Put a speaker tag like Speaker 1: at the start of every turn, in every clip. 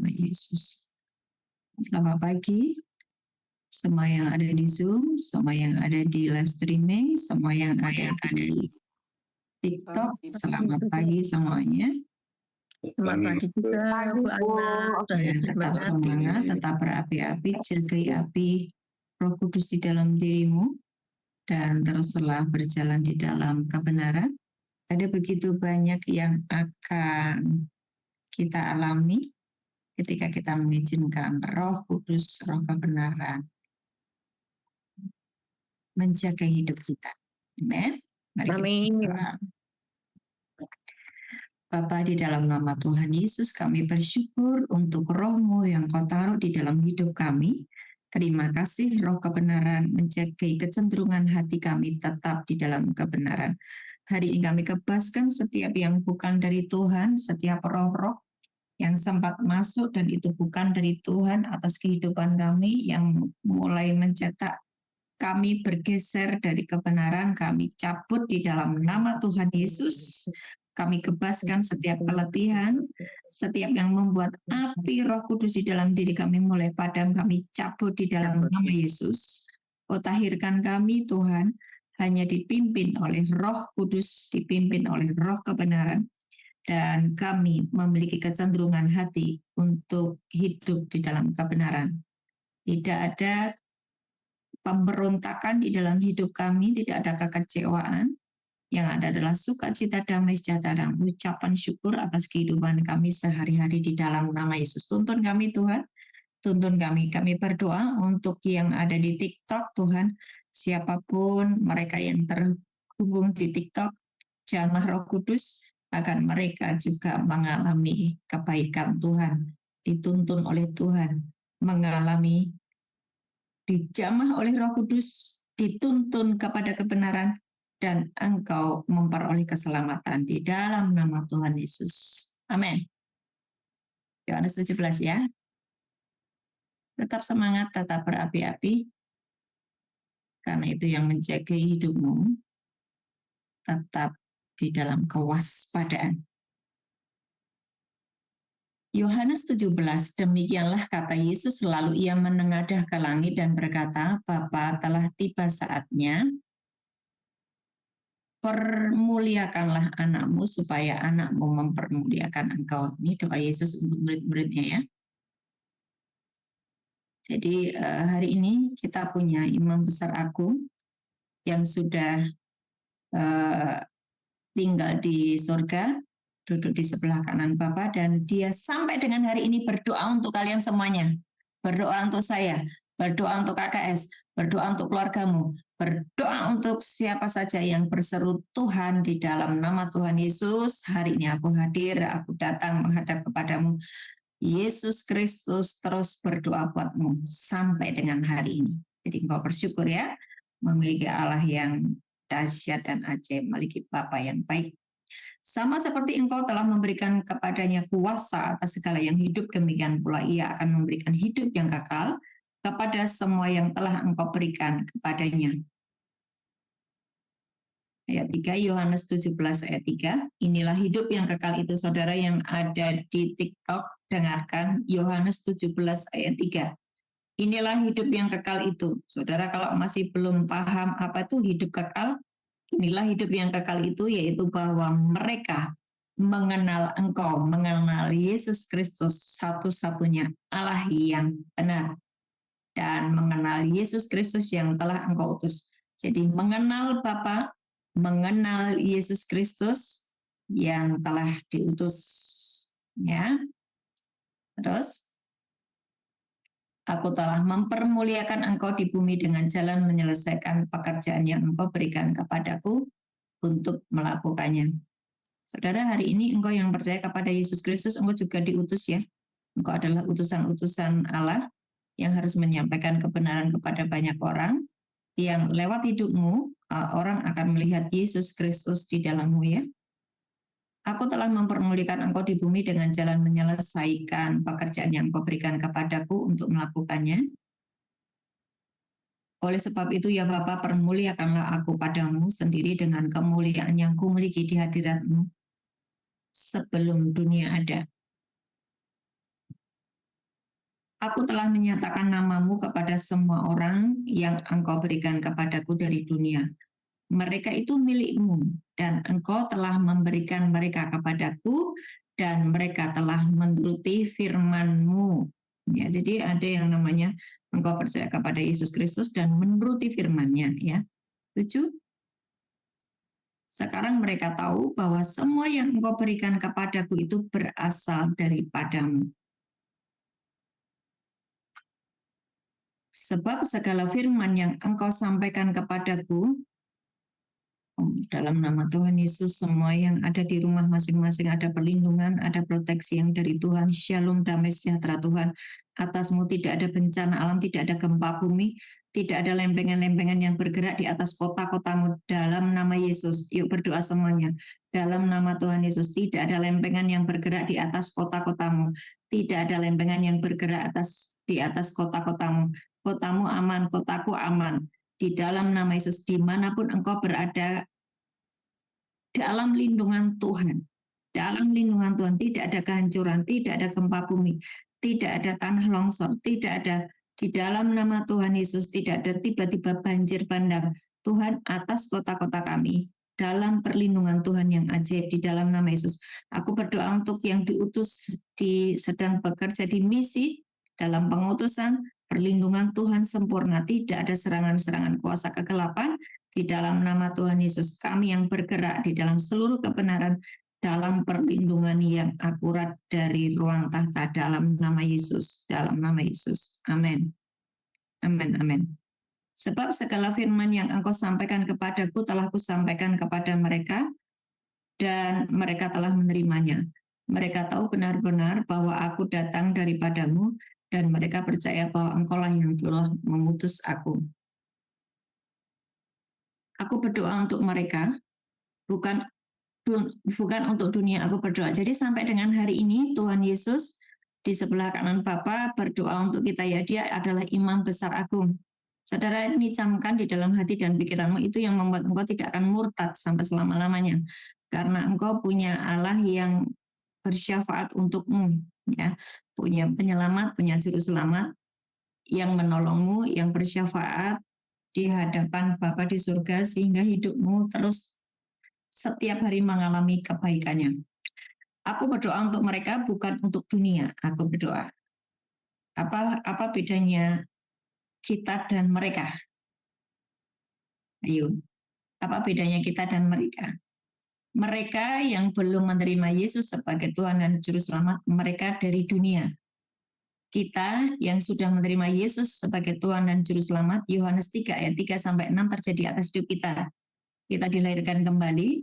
Speaker 1: nama Yesus. Selamat pagi, semua yang ada di Zoom, semua yang ada di live streaming, semua yang ada di TikTok. Selamat pagi semuanya.
Speaker 2: Selamat pagi juga, Bu Ana.
Speaker 1: Ya, tetap semangat, tetap berapi-api, jagai api Roh Kudus di dalam dirimu, dan teruslah berjalan di dalam kebenaran. Ada begitu banyak yang akan kita alami ketika kita mengizinkan Roh Kudus, Roh kebenaran menjaga hidup kita. Amen. Mari kita berdoa. Bapa, di dalam nama Tuhan Yesus, kami bersyukur untuk Roh-Mu yang Kau taruh di dalam hidup kami. Terima kasih Roh kebenaran menjaga kecenderungan hati kami tetap di dalam kebenaran. Hari ini kami bebaskan setiap yang bukan dari Tuhan, setiap roh-roh yang sempat masuk dan itu bukan dari Tuhan atas kehidupan kami, yang mulai mencetak kami bergeser dari kebenaran. Kami cabut di dalam nama Tuhan Yesus. Kami bebaskan setiap keletihan, setiap yang membuat api Roh Kudus di dalam diri kami mulai padam, kami cabut di dalam nama Yesus. Oh, tahirkan kami Tuhan, hanya dipimpin oleh Roh Kudus, dipimpin oleh Roh kebenaran, dan kami memiliki kecenderungan hati untuk hidup di dalam kebenaran. Tidak ada pemberontakan di dalam hidup kami, tidak ada kekecewaan. Yang ada adalah sukacita, damai sejahtera, dan ucapan syukur atas kehidupan kami sehari-hari di dalam nama Yesus. Tuntun kami Tuhan, tuntun kami. Kami berdoa untuk yang ada di TikTok Tuhan, siapapun mereka yang terhubung di TikTok, jamah Roh Kudus, agar mereka juga mengalami kebaikan Tuhan, dituntun oleh Tuhan, mengalami dijamah oleh Roh Kudus, dituntun kepada kebenaran, dan engkau memperoleh keselamatan di dalam nama Tuhan Yesus. Amin. Yohanes 17 ya. Tetap semangat, tetap berapi-api, karena itu yang menjaga hidupmu tetap di dalam kewaspadaan. Yohanes 17, demikianlah kata Yesus, lalu ia menengadah ke langit dan berkata, Bapa, telah tiba saatnya, permuliakanlah anakmu supaya anakmu mempermuliakan engkau. Ini doa Yesus untuk murid-muridnya ya. Jadi hari ini kita punya imam besar agung yang sudah tinggal di surga, duduk di sebelah kanan Bapa, dan dia sampai dengan hari ini berdoa untuk kalian semuanya. Berdoa untuk saya, berdoa untuk KKS, berdoa untuk keluargamu, berdoa untuk siapa saja yang berseru Tuhan di dalam nama Tuhan Yesus. Hari ini aku hadir, aku datang menghadap kepadamu. Yesus Kristus terus berdoa buatmu sampai dengan hari ini. Jadi engkau bersyukur ya, memiliki Allah yang dahsyat dan ajaib, memiliki Bapa yang baik. Sama seperti engkau telah memberikan kepadanya kuasa atas segala yang hidup, demikian pula ia akan memberikan hidup yang kekal kepada semua yang telah engkau berikan kepadanya. Ayat 3, Yohanes 17 ayat 3. Inilah hidup yang kekal itu, saudara yang ada di TikTok, dengarkan Yohanes 17 ayat 3. Inilah hidup yang kekal itu. Saudara kalau masih belum paham apa itu hidup kekal, inilah hidup yang kekal itu, yaitu bahwa mereka mengenal engkau, mengenal Yesus Kristus satu-satunya Allah yang benar, dan mengenal Yesus Kristus yang telah engkau utus. Jadi mengenal Bapa, mengenal Yesus Kristus yang telah diutus. Ya. Terus, aku telah mempermuliakan engkau di bumi dengan jalan menyelesaikan pekerjaan yang engkau berikan kepadaku untuk melakukannya. Saudara, hari ini engkau yang percaya kepada Yesus Kristus, engkau juga diutus ya. Engkau adalah utusan-utusan Allah yang harus menyampaikan kebenaran kepada banyak orang, yang lewat hidupmu, orang akan melihat Yesus Kristus di dalammu ya. Aku telah mempermuliakan engkau di bumi dengan jalan menyelesaikan pekerjaan yang engkau berikan kepadaku untuk melakukannya. Oleh sebab itu ya Bapa, permuliakanlah aku padamu sendiri dengan kemuliaan yang kumiliki di hadiratmu sebelum dunia ada. Aku telah menyatakan namamu kepada semua orang yang engkau berikan kepadaku dari dunia. Mereka itu milikmu, dan engkau telah memberikan mereka kepadaku, dan mereka telah menuruti firman-Mu. Ya, jadi ada yang namanya engkau percaya kepada Yesus Kristus dan menuruti firman-Nya. Ya, setuju? Sekarang mereka tahu bahwa semua yang engkau berikan kepadaku itu berasal daripadamu. Sebab segala firman yang engkau sampaikan kepadaku, dalam nama Tuhan Yesus, semua yang ada di rumah masing-masing ada perlindungan, ada proteksi yang dari Tuhan. Shalom, damai sejahtera Tuhan atasmu. Tidak ada bencana alam, tidak ada gempa bumi, tidak ada lempengan-lempengan yang bergerak di atas kota-kotamu. Dalam nama Yesus, yuk berdoa semuanya. Dalam nama Tuhan Yesus, tidak ada lempengan yang bergerak di atas kota-kotamu. Tidak ada lempengan yang bergerak di atas kota-kotamu. Kotamu aman, kotaku aman. Di dalam nama Yesus, dimanapun engkau berada, dalam lindungan Tuhan. Dalam lindungan Tuhan tidak ada kehancuran, tidak ada gempa bumi, tidak ada tanah longsor, tidak ada di dalam nama Tuhan Yesus, tidak ada tiba-tiba banjir bandang. Tuhan atas kota-kota kami, dalam perlindungan Tuhan yang ajaib di dalam nama Yesus. Aku berdoa untuk yang diutus, sedang bekerja di misi, dalam pengutusan, perlindungan Tuhan sempurna, tidak ada serangan-serangan kuasa kegelapan, di dalam nama Tuhan Yesus. Kami yang bergerak di dalam seluruh kebenaran, dalam perlindungan yang akurat dari ruang tahta, dalam nama Yesus, dalam nama Yesus. Amin. Amin, amin. Sebab segala firman yang engkau sampaikan kepadaku telah kusampaikan kepada mereka, dan mereka telah menerimanya. Mereka tahu benar-benar bahwa aku datang daripadamu, dan mereka percaya bahwa engkau lah yang telah mengutus aku. Aku berdoa untuk mereka, bukan untuk dunia. Aku berdoa. Jadi sampai dengan hari ini Tuhan Yesus di sebelah kanan Bapa berdoa untuk kita, ya, dia adalah imam besar agung. Saudara, ini camkan di dalam hati dan pikiranmu, itu yang membuat engkau tidak akan murtad sampai selama-lamanya. Karena engkau punya Allah yang bersyafaat untukmu, ya, punya penyelamat, punya juru selamat yang menolongmu, yang bersyafaat di hadapan Bapa di surga, sehingga hidupmu terus setiap hari mengalami kebaikannya. Aku berdoa untuk mereka, bukan untuk dunia. Aku berdoa. Apa bedanya kita dan mereka? Ayo, apa bedanya kita dan mereka? Mereka yang belum menerima Yesus sebagai Tuhan dan Juru Selamat, mereka dari dunia. Kita yang sudah menerima Yesus sebagai Tuhan dan Juru Selamat, Yohanes 3 ayat 3-6 terjadi atas hidup kita. Kita dilahirkan kembali,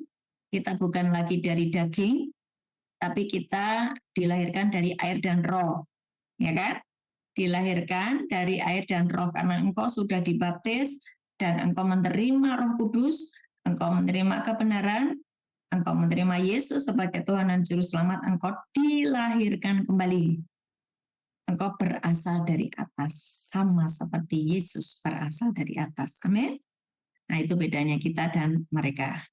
Speaker 1: kita bukan lagi dari daging, tapi kita dilahirkan dari air dan roh, ya kan? Dilahirkan dari air dan roh karena engkau sudah dibaptis dan engkau menerima Roh Kudus, engkau menerima kebenaran, engkau menerima Yesus sebagai Tuhan dan Juru Selamat, engkau dilahirkan kembali. Engkau berasal dari atas, sama seperti Yesus berasal dari atas. Amin. Nah, itu bedanya kita dan mereka.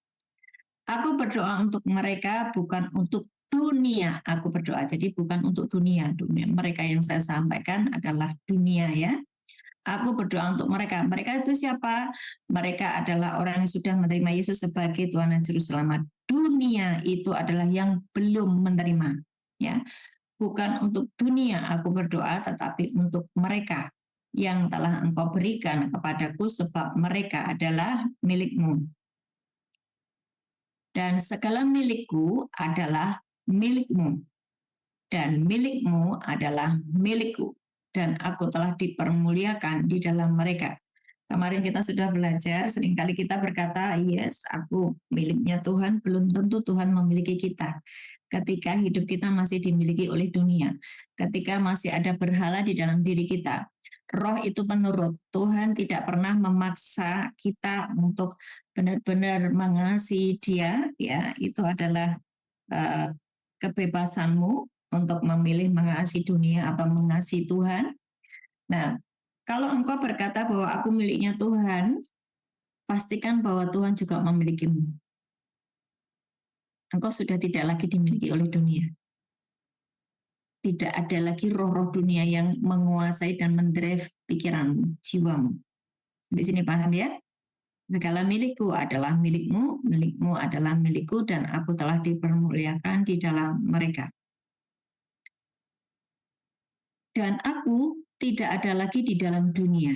Speaker 1: Aku berdoa untuk mereka, bukan untuk dunia. Aku berdoa, jadi bukan untuk dunia. Mereka yang saya sampaikan adalah dunia, ya. Aku berdoa untuk mereka. Mereka itu siapa? Mereka adalah orang yang sudah menerima Yesus sebagai Tuhan dan Juru Selamat. Dunia itu adalah yang belum menerima, ya. Bukan untuk dunia aku berdoa, tetapi untuk mereka yang telah engkau berikan kepadaku, sebab mereka adalah milikmu. Dan segala milikku adalah milikmu, dan milikmu adalah milikku, dan aku telah dipermuliakan di dalam mereka. Kemarin kita sudah belajar, seringkali kita berkata, yes, aku miliknya Tuhan, belum tentu Tuhan memiliki kita. Ketika hidup kita masih dimiliki oleh dunia, ketika masih ada berhala di dalam diri kita, roh itu penurut. Tuhan tidak pernah memaksa kita untuk benar-benar mengasihi Dia, ya, itu adalah kebebasanmu untuk memilih mengasihi dunia atau mengasihi Tuhan. Nah, kalau engkau berkata bahwa aku miliknya Tuhan, pastikan bahwa Tuhan juga memilikimu. Engkau sudah tidak lagi dimiliki oleh dunia. Tidak ada lagi roh-roh dunia yang menguasai dan mendrive pikiranmu, jiwamu. Di sini paham ya? Segala milikku adalah milikmu, milikmu adalah milikku, dan aku telah dipermuliakan di dalam mereka. Dan aku tidak ada lagi di dalam dunia,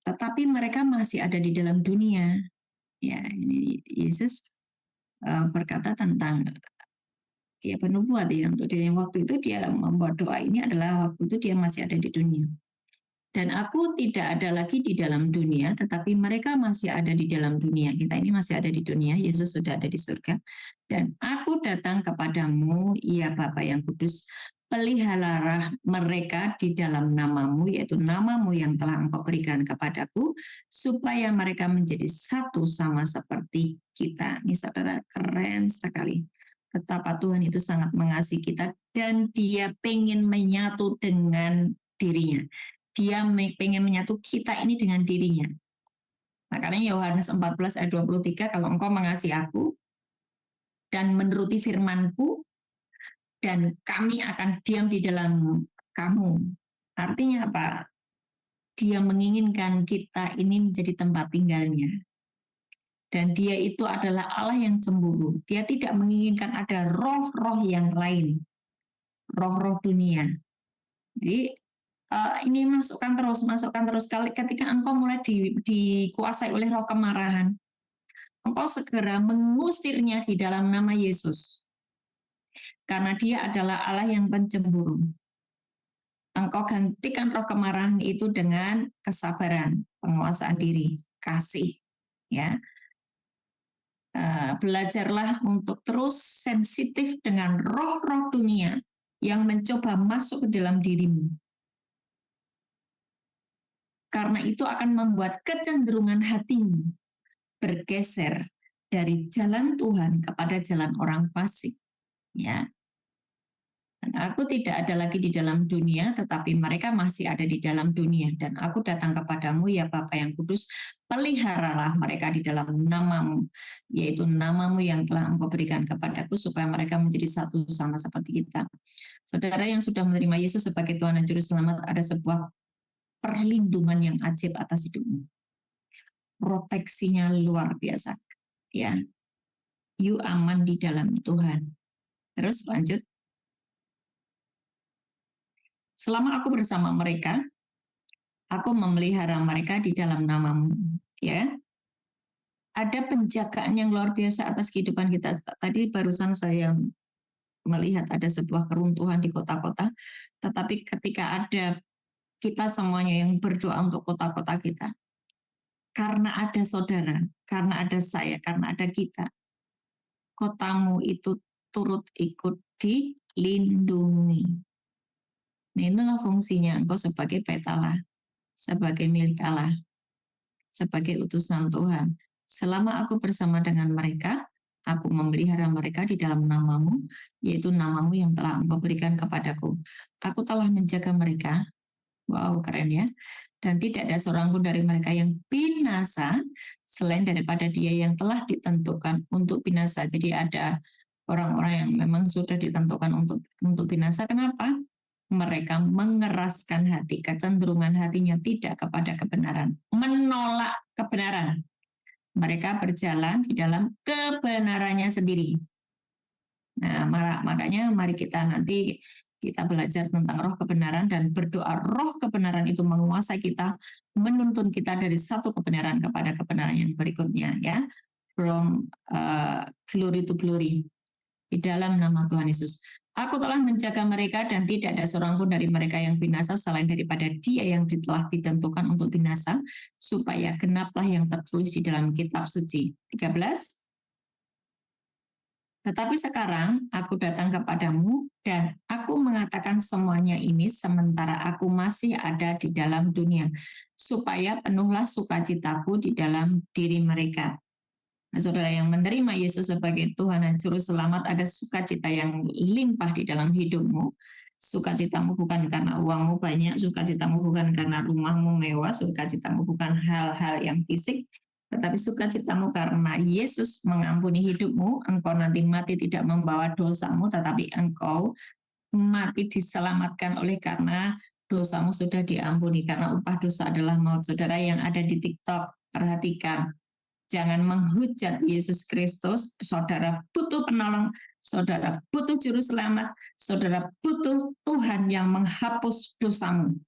Speaker 1: tetapi mereka masih ada di dalam dunia. Ya, ini Yesus berkata tentang ya penubuat ya, untuk dia yang waktu itu dia membuat doa ini adalah waktu itu dia masih ada di dunia. Dan aku tidak ada lagi di dalam dunia, tetapi mereka masih ada di dalam dunia. Kita ini masih ada di dunia, Yesus sudah ada di surga. Dan aku datang kepadamu, ya Bapa yang kudus, peliharalah mereka di dalam namamu, yaitu namamu yang telah engkau berikan kepadaku, supaya mereka menjadi satu sama seperti kita. Ini saudara, keren sekali. Betapa Tuhan itu sangat mengasihi kita, dan dia pengen menyatu dengan dirinya. Dia pengen menyatu kita ini dengan dirinya. Makanya Yohanes 14 ayat 23, kalau engkau mengasihi aku dan menuruti firman-Ku, dan kami akan diam di dalam kamu. Artinya apa? Dia menginginkan kita ini menjadi tempat tinggalnya. Dan dia itu adalah Allah yang cemburu. Dia tidak menginginkan ada roh-roh yang lain. Roh-roh dunia. Jadi ini masukkan terus. Ketika engkau mulai dikuasai oleh roh kemarahan, engkau segera mengusirnya di dalam nama Yesus. Karena dia adalah Allah yang pencemburu. Engkau gantikan roh kemarahan itu dengan kesabaran, penguasaan diri, kasih. Ya, belajarlah untuk terus sensitif dengan roh-roh dunia yang mencoba masuk ke dalam dirimu. Karena itu akan membuat kecenderungan hatimu bergeser dari jalan Tuhan kepada jalan orang fasik. Ya. Dan aku tidak ada lagi di dalam dunia, tetapi mereka masih ada di dalam dunia. Dan aku datang kepadamu, ya Bapa yang kudus, peliharalah mereka di dalam namamu, yaitu namamu yang telah engkau berikan kepadaku, supaya mereka menjadi satu sama seperti kita. Saudara yang sudah menerima Yesus sebagai Tuhan dan Juru Selamat, ada sebuah perlindungan yang ajaib atas hidupmu. Proteksinya luar biasa. Ya, you aman di dalam Tuhan. Terus lanjut. Selama aku bersama mereka, aku memelihara mereka di dalam namamu. Ya, ada penjagaan yang luar biasa atas kehidupan kita. Tadi barusan saya melihat ada sebuah keruntuhan di kota-kota, tetapi ketika ada kita semuanya yang berdoa untuk kota-kota kita, karena ada saudara, karena ada saya, karena ada kita, kotamu itu turut ikut dilindungi. Nah, itulah fungsinya engkau sebagai petala, sebagai milik Allah, sebagai utusan Tuhan. Selama aku bersama dengan mereka, aku memelihara mereka di dalam namamu, yaitu namamu yang telah engkau berikan kepadaku. Aku telah menjaga mereka. Wow, keren ya. Dan tidak ada seorang pun dari mereka yang binasa selain daripada dia yang telah ditentukan untuk binasa. Jadi ada orang-orang yang memang sudah ditentukan untuk binasa. Kenapa? Mereka mengeraskan hati, kecenderungan hatinya tidak kepada kebenaran, menolak kebenaran. Mereka berjalan di dalam kebenarannya sendiri. Nah, makanya mari kita nanti kita belajar tentang roh kebenaran dan berdoa roh kebenaran itu menguasai kita, menuntun kita dari satu kebenaran kepada kebenaran yang berikutnya, ya, from glory to glory, di dalam nama Tuhan Yesus. Aku telah menjaga mereka dan tidak ada seorang pun dari mereka yang binasa selain daripada dia yang telah ditentukan untuk binasa, supaya genaplah yang tertulis di dalam kitab suci. 13. Tetapi sekarang aku datang kepadamu dan aku mengatakan semuanya ini sementara aku masih ada di dalam dunia, supaya penuhlah sukacitaku di dalam diri mereka. Nah, saudara yang menerima Yesus sebagai Tuhan dan Juru Selamat, ada sukacita yang limpah di dalam hidupmu. Sukacitamu bukan karena uangmu banyak, sukacitamu bukan karena rumahmu mewah, sukacitamu bukan hal-hal yang fisik, tetapi sukacitamu karena Yesus mengampuni hidupmu. Engkau nanti mati tidak membawa dosamu, tetapi engkau mati diselamatkan oleh karena dosamu sudah diampuni, karena upah dosa adalah maut. Saudara yang ada di TikTok, perhatikan, jangan menghujat Yesus Kristus. Saudara butuh penolong, saudara butuh juru selamat, saudara butuh Tuhan yang menghapus dosamu.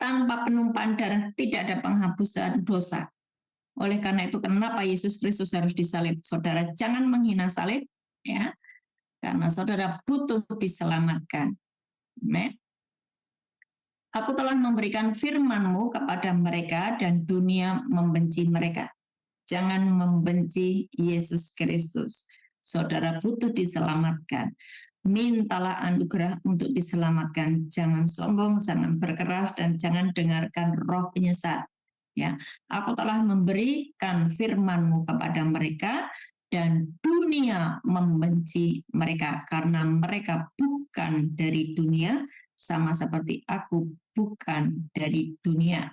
Speaker 1: Tanpa penumpahan darah tidak ada penghapusan dosa. Oleh karena itu, kenapa Yesus Kristus harus disalib? Saudara jangan menghina salib, ya, karena saudara butuh diselamatkan. Amen. Aku telah memberikan firman-Mu kepada mereka dan dunia membenci mereka. Jangan membenci Yesus Kristus. Saudara butuh diselamatkan. Mintalah anugerah untuk diselamatkan. Jangan sombong, jangan berkeras, dan jangan dengarkan roh penyesat. Ya, aku telah memberikan firman-Mu kepada mereka dan dunia membenci mereka karena mereka bukan dari dunia, sama seperti aku bukan dari dunia.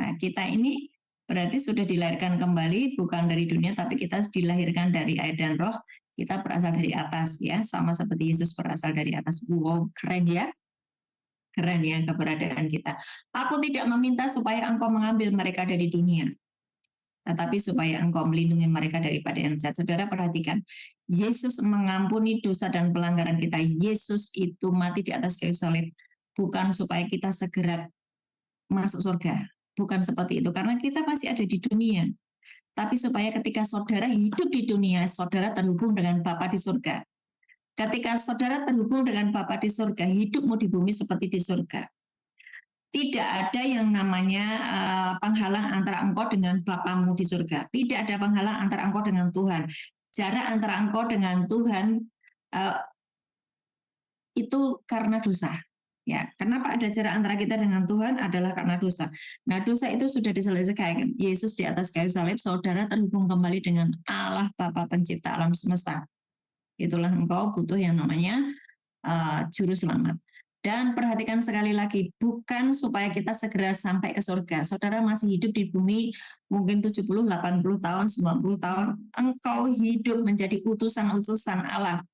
Speaker 1: Nah, kita ini berarti sudah dilahirkan kembali, bukan dari dunia, tapi kita dilahirkan dari air dan roh. Kita berasal dari atas, ya, sama seperti Yesus berasal dari atas. Wow, keren ya, keren ya keberadaan kita. Aku tidak meminta supaya engkau mengambil mereka dari dunia, tetapi supaya engkau melindungi mereka daripada yang jahat. Saudara perhatikan, Yesus mengampuni dosa dan pelanggaran kita. Yesus itu mati di atas kayu salib, bukan supaya kita segera masuk surga. Bukan seperti itu, karena kita masih ada di dunia. Tapi supaya ketika saudara hidup di dunia, saudara terhubung dengan Bapa di surga. Ketika saudara terhubung dengan Bapa di surga, hidupmu di bumi seperti di surga. Tidak ada yang namanya penghalang antara engkau dengan Bapamu di surga. Tidak ada penghalang antara engkau dengan Tuhan. Jarak antara engkau dengan Tuhan itu karena dosa. Ya, kenapa ada jarak antara kita dengan Tuhan adalah karena dosa. Nah, dosa itu sudah diselesaikan. Yesus di atas kayu salib, saudara terhubung kembali dengan Allah Bapa pencipta alam semesta. Itulah engkau butuh yang namanya juru selamat. Dan perhatikan sekali lagi, bukan supaya kita segera sampai ke surga. Saudara masih hidup di bumi mungkin 70, 80 tahun, 90 tahun. Engkau hidup menjadi utusan-utusan Allah.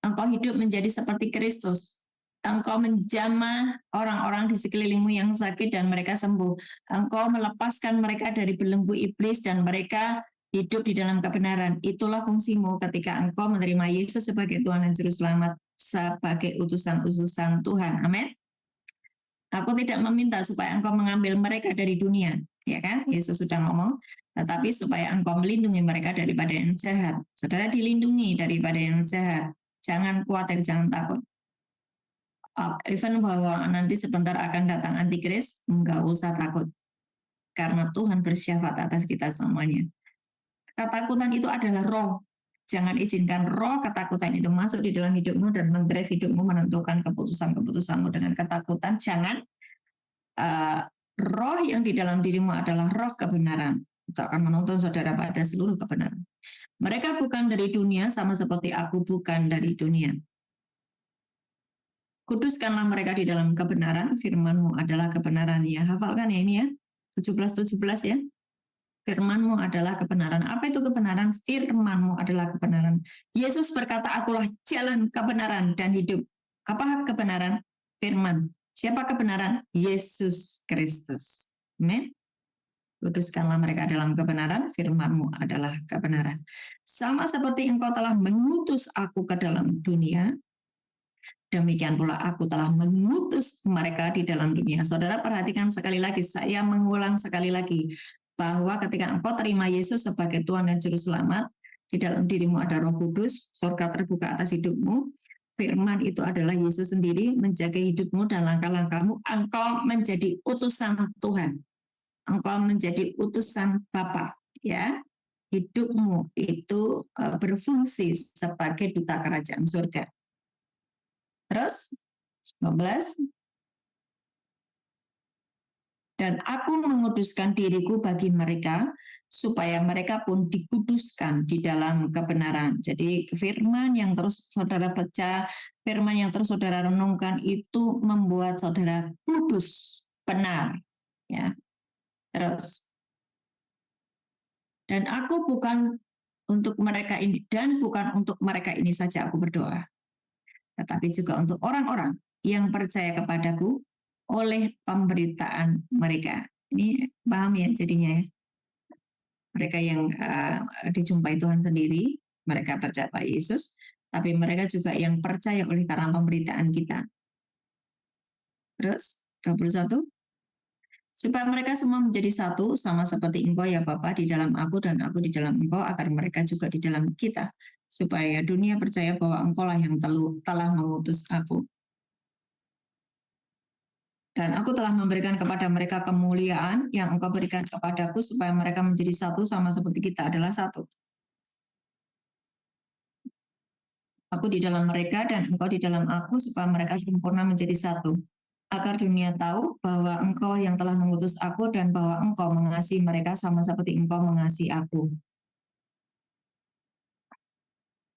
Speaker 1: Engkau hidup menjadi seperti Kristus. Engkau menjamah orang-orang di sekelilingmu yang sakit dan mereka sembuh. Engkau melepaskan mereka dari belenggu iblis dan mereka hidup di dalam kebenaran. Itulah fungsimu ketika engkau menerima Yesus sebagai Tuhan dan Juru Selamat, sebagai utusan-utusan Tuhan. Amin. Aku tidak meminta supaya engkau mengambil mereka dari dunia, ya kan? Yesus sudah ngomong, tetapi supaya engkau melindungi mereka daripada yang jahat. Saudara dilindungi daripada yang jahat. Jangan khawatir, jangan takut. Even bahwa nanti sebentar akan datang antikris, enggak usah takut. Karena Tuhan bersyafaat atas kita semuanya. Ketakutan itu adalah roh. Jangan izinkan roh ketakutan itu masuk di dalam hidupmu dan mendrive hidupmu, menentukan keputusan-keputusanmu dengan ketakutan. Jangan. Roh yang di dalam dirimu adalah roh kebenaran. Itu akan menuntun saudara pada seluruh kebenaran. Mereka bukan dari dunia, sama seperti aku bukan dari dunia. Kuduskanlah mereka di dalam kebenaran, firman-Mu adalah kebenaran. Ya, hafalkan ya ini ya, 17:17 ya. Firman-Mu adalah kebenaran. Apa itu kebenaran? Firman-Mu adalah kebenaran. Yesus berkata, akulah jalan, kebenaran, dan hidup. Apa kebenaran? Firman. Siapa kebenaran? Yesus Kristus. Amin. Kuduskanlah mereka dalam kebenaran, firman-Mu adalah kebenaran. Sama seperti engkau telah mengutus aku ke dalam dunia, demikian pula aku telah mengutus mereka di dalam dunia. Saudara perhatikan sekali lagi, saya mengulang sekali lagi, bahwa ketika engkau terima Yesus sebagai Tuhan dan Juru Selamat, di dalam dirimu ada Roh Kudus, surga terbuka atas hidupmu, firman itu adalah Yesus sendiri menjaga hidupmu dan langkah-langkahmu. Engkau menjadi utusan Tuhan, engkau menjadi utusan Bapa, ya. Hidupmu itu berfungsi sebagai duta kerajaan surga. Terus 19, dan aku menguduskan diriku bagi mereka supaya mereka pun dikuduskan di dalam kebenaran. Jadi firman yang terus saudara baca, firman yang terus saudara renungkan itu membuat saudara kudus, benar, ya. Terus, dan aku bukan untuk mereka ini, dan bukan untuk mereka ini saja aku berdoa. tetapi juga untuk orang-orang yang percaya kepadaku oleh pemberitaan mereka. Ini paham ya jadinya ya? Mereka yang dijumpai Tuhan sendiri, mereka percaya pada Yesus, tapi mereka juga yang percaya oleh karena pemberitaan kita. Terus 21, supaya mereka semua menjadi satu, sama seperti Engkau ya Bapa di dalam aku dan aku di dalam Engkau, agar mereka juga di dalam kita, supaya dunia percaya bahwa Engkau lah yang telah mengutus aku. Dan aku telah memberikan kepada mereka kemuliaan yang Engkau berikan kepadaku, supaya mereka menjadi satu sama seperti kita adalah satu. Aku di dalam mereka dan Engkau di dalam aku, supaya mereka sempurna menjadi satu. Agar dunia tahu bahwa Engkau yang telah mengutus aku dan bahwa Engkau mengasihi mereka sama seperti Engkau mengasihi aku.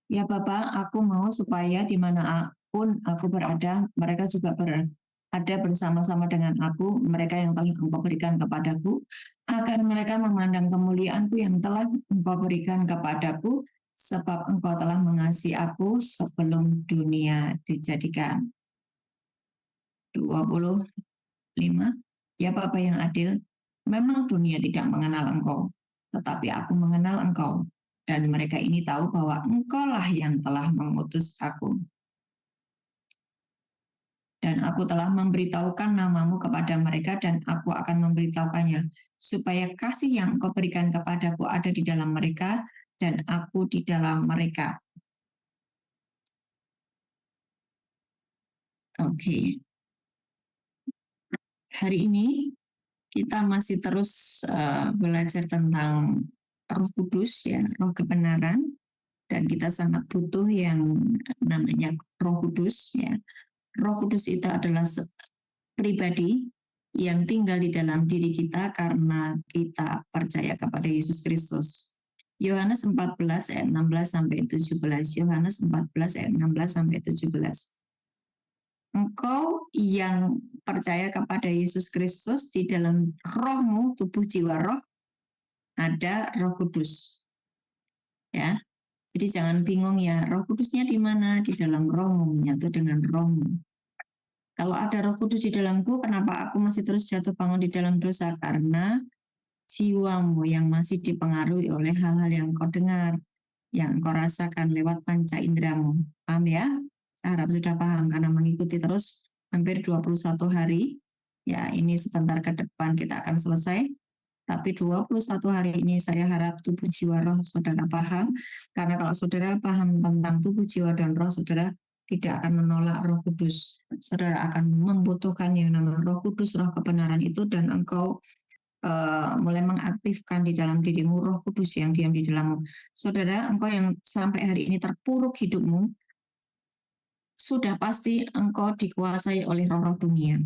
Speaker 1: Ya Bapa, aku mau supaya dimanapun aku berada, mereka juga berada bersama-sama dengan aku, mereka yang telah Engkau berikan kepadaku, agar mereka memandang kemuliaan-Ku yang telah Engkau berikan kepadaku, sebab Engkau telah mengasihi aku sebelum dunia dijadikan. 25. Ya Bapa yang adil, memang dunia tidak mengenal Engkau, tetapi aku mengenal Engkau, dan mereka ini tahu bahwa Engkaulah yang telah mengutus aku. Dan aku telah memberitahukan namamu kepada mereka, dan aku akan memberitahukannya, supaya kasih yang Engkau berikan kepadaku ada di dalam mereka, dan aku di dalam mereka. Oke. Hari ini kita masih terus belajar tentang Roh Kudus, ya, Roh kebenaran, dan kita sangat butuh yang namanya Roh Kudus, ya. Roh Kudus itu adalah pribadi yang tinggal di dalam diri kita karena kita percaya kepada Yesus Kristus. Yohanes 14 ayat 16 sampai 17. Yohanes 14 ayat 16 sampai 17. Engkau yang percaya kepada Yesus Kristus, di dalam rohmu, tubuh, jiwa, roh, ada Roh Kudus. Ya. Jadi jangan bingung ya, Roh Kudusnya di mana? Di dalam rohmu, menyatu dengan rohmu. Kalau ada Roh Kudus di dalamku, kenapa aku masih terus jatuh bangun di dalam dosa? Karena jiwamu yang masih dipengaruhi oleh hal-hal yang kau dengar, yang kau rasakan lewat panca inderamu. Paham ya? Saya harap sudah paham, karena mengikuti terus hampir 21 hari. Ya, ini sebentar ke depan kita akan selesai. Tapi 21 hari ini saya harap tubuh jiwa roh saudara paham. Karena kalau saudara paham tentang tubuh jiwa dan roh saudara, tidak akan menolak Roh Kudus. Saudara akan membutuhkan yang namanya Roh Kudus, Roh kebenaran itu, dan engkau mulai mengaktifkan di dalam dirimu Roh Kudus yang diam di dalammu. Saudara, engkau yang sampai hari ini terpuruk hidupmu, sudah pasti engkau dikuasai oleh roh-roh dunia.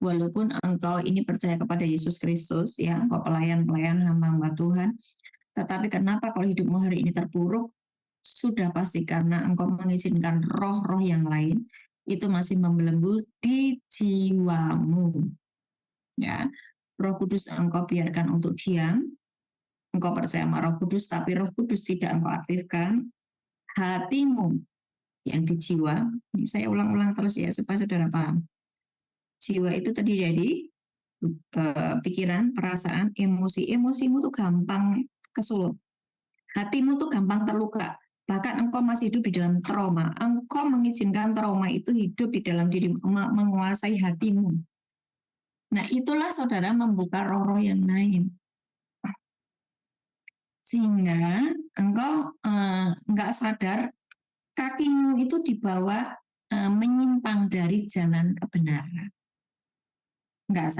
Speaker 1: Walaupun engkau ini percaya kepada Yesus Kristus, ya, engkau pelayan-pelayan hamba-hamba Tuhan, tetapi kenapa kalau hidupmu hari ini terpuruk? Sudah pasti karena engkau mengizinkan roh-roh yang lain itu masih membelenggu di jiwamu. Ya, Roh Kudus engkau biarkan untuk diam. Engkau percaya sama Roh Kudus, tapi Roh Kudus tidak engkau aktifkan. Hatimu yang di jiwa, ini saya ulang-ulang terus ya supaya saudara paham. Jiwa itu terdiri dari pikiran, perasaan, emosi. Emosimu tuh gampang kesulut. Hatimu tuh gampang terluka. Bahkan engkau masih hidup di dalam trauma. Engkau mengizinkan trauma itu hidup di dalam dirimu, menguasai hatimu. Nah, itulah saudara membuka roh-roh yang lain. Sehingga engkau nggak sadar kakimu itu dibawa menyimpang dari jalan kebenaran. Nggak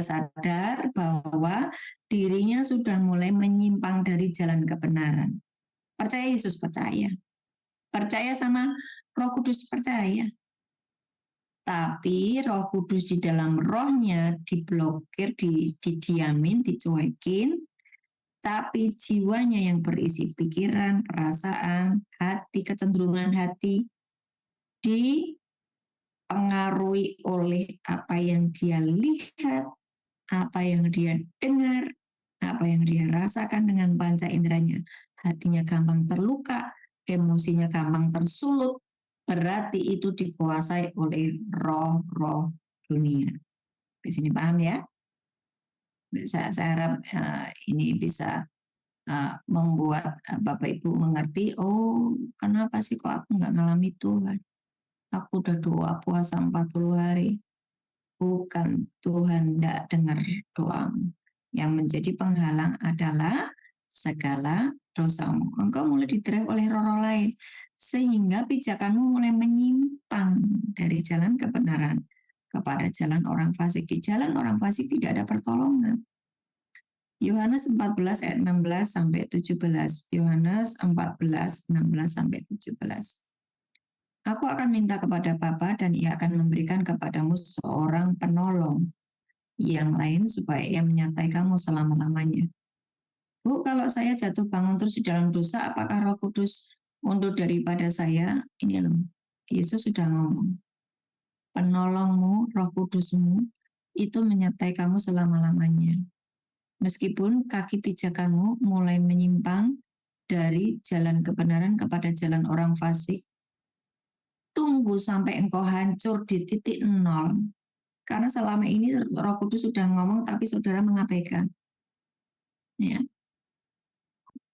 Speaker 1: sadar bahwa dirinya sudah mulai menyimpang dari jalan kebenaran. Percaya Yesus, percaya. Percaya sama Roh Kudus, percaya. Tapi Roh Kudus di dalam rohnya diblokir, didiamin, dicuekin. Tapi jiwanya yang berisi pikiran, perasaan, hati, kecenderungan hati dipengaruhi oleh apa yang dia lihat, apa yang dia dengar, apa yang dia rasakan dengan panca inderanya. Hatinya gampang terluka, emosinya gampang tersulut, berarti itu dikuasai oleh roh-roh dunia. Di sini paham ya? Saya harap ini bisa membuat Bapak Ibu mengerti, oh kenapa sih kok aku nggak ngalami Tuhan? Aku udah doa puasa 40 hari. Bukan, Tuhan tidak dengar doamu. Yang menjadi penghalang adalah segala dosamu. Engkau mulai didrive oleh roh-roh lain. Sehingga pijakanmu mulai menyimpang dari jalan kebenaran kepada jalan orang fasik. Di jalan orang fasik tidak ada pertolongan. Yohanes 14 ayat 16 sampai 17. Yohanes 14, 16 sampai 17. Aku akan minta kepada Bapa dan ia akan memberikan kepadamu seorang penolong yang lain supaya ia menyertai kamu selama-lamanya. Bu, kalau saya jatuh bangun terus di dalam dosa, apakah Roh Kudus mundur daripada saya? Ini loh, Yesus sudah ngomong. Penolongmu, Roh Kudusmu, itu menyertai kamu selama-lamanya. Meskipun kaki pijakanmu mulai menyimpang dari jalan kebenaran kepada jalan orang fasik, tunggu sampai engkau hancur di titik nol. Karena selama ini Roh Kudus sudah ngomong, tapi saudara mengabaikan. Ya.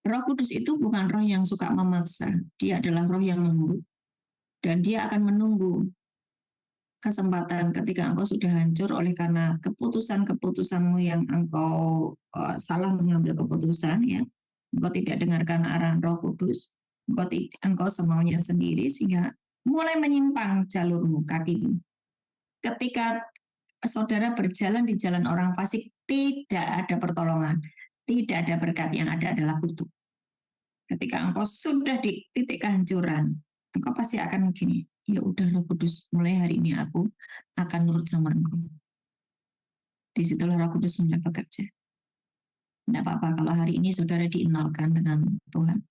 Speaker 1: Roh Kudus itu bukan roh yang suka memaksa. Dia adalah roh yang lembut. Dan dia akan menunggu kesempatan ketika engkau sudah hancur oleh karena keputusan-keputusanmu yang engkau salah mengambil keputusan, ya. Engkau tidak dengarkan arahan Roh Kudus. Engkau semaunya sendiri sehingga mulai menyimpang jalurmu, kakimu. Ketika saudara berjalan di jalan orang fasik, tidak ada pertolongan, tidak ada berkat, yang ada adalah kutuk. Ketika engkau sudah di titik kehancuran, engkau pasti akan begini, ya udah Roh Kudus, mulai hari ini aku akan nurut sama engkau. Disitulah Roh Kudus mulai bekerja. Tidak apa-apa kalau hari ini saudara dienolkan dengan Tuhan,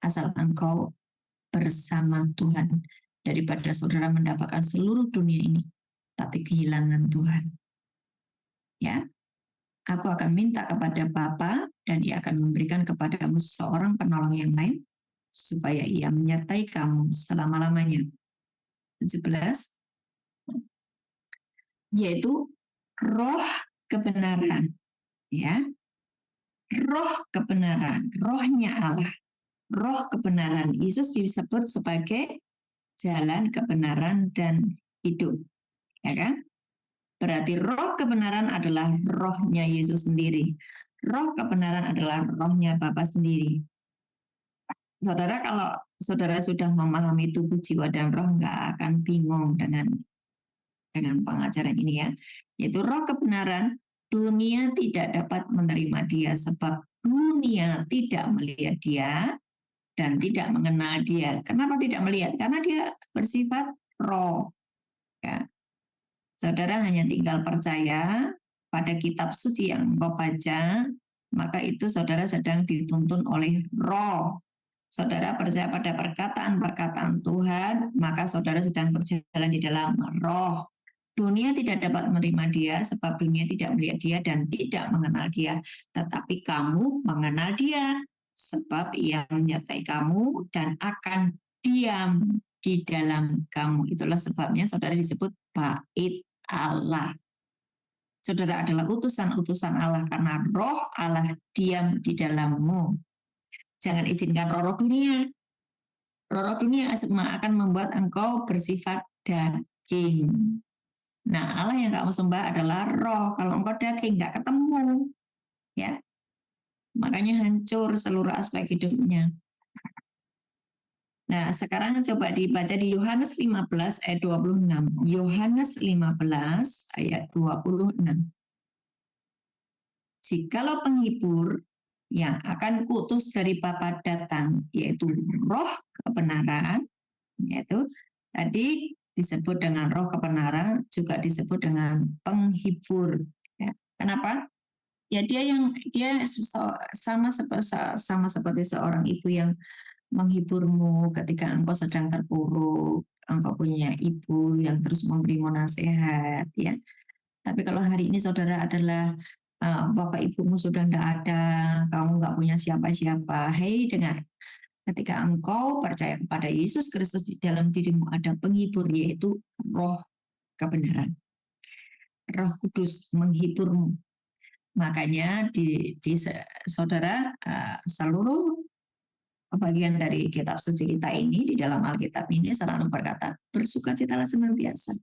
Speaker 1: asal engkau bersama Tuhan, daripada saudara mendapatkan seluruh dunia ini, tapi kehilangan Tuhan. Ya, aku akan minta kepada Bapa dan ia akan memberikan kepadamu seorang penolong yang lain supaya ia menyertai kamu selama-lamanya. 17, yaitu roh kebenaran, ya. Roh kebenaran, rohnya Allah, roh kebenaran. Yesus disebut sebagai jalan kebenaran dan hidup, ya kan? Berarti roh kebenaran adalah rohnya Yesus sendiri. Roh kebenaran adalah rohnya Bapa sendiri. Saudara, kalau saudara sudah memahami tubuh, jiwa, dan roh, nggak akan bingung dengan pengajaran ini, ya. Yaitu roh kebenaran, dunia tidak dapat menerima dia sebab dunia tidak melihat dia dan tidak mengenal dia. Kenapa tidak melihat? Karena dia bersifat roh. Ya. Saudara hanya tinggal percaya pada kitab suci yang engkau baca, maka itu saudara sedang dituntun oleh roh. Saudara percaya pada perkataan-perkataan Tuhan, maka saudara sedang berjalan di dalam roh. Dunia tidak dapat menerima dia sebab dunia tidak melihat dia dan tidak mengenal dia. Tetapi kamu mengenal dia sebab ia menyertai kamu dan akan diam di dalam kamu. Itulah sebabnya saudara disebut bait Allah. Saudara adalah utusan-utusan Allah karena roh Allah diam di dalammu. Jangan izinkan roh-roh dunia. Roh-roh dunia akan membuat engkau bersifat daging. Nah, Allah yang kamu sembah adalah roh. Kalau engkau daging, nggak ketemu. Ya. Makanya hancur seluruh aspek hidupnya. Nah, sekarang coba dibaca di Yohanes 15 ayat 26. Yohanes 15 ayat 26. Jikalau penghibur yang akan kutus dari Bapa datang, yaitu roh kebenaran, yaitu tadi disebut dengan roh kebenaran, juga disebut dengan penghibur. Ya. Kenapa? Ya dia sama seperti seorang ibu yang menghiburmu ketika engkau sedang terpuruk, engkau punya ibu yang terus memberimu nasihat, ya. Tapi kalau hari ini saudara adalah bapak ibumu sudah tidak ada, kamu nggak punya siapa-siapa, hei dengar, Ketika engkau percaya kepada Yesus Kristus, di dalam dirimu ada penghibur, yaitu Roh kebenaran. Roh Kudus menghiburmu. Makanya di saudara, seluruh bagian dari kitab suci kita ini, di dalam Alkitab ini selalu berkata, bersukacitalah senantiasa.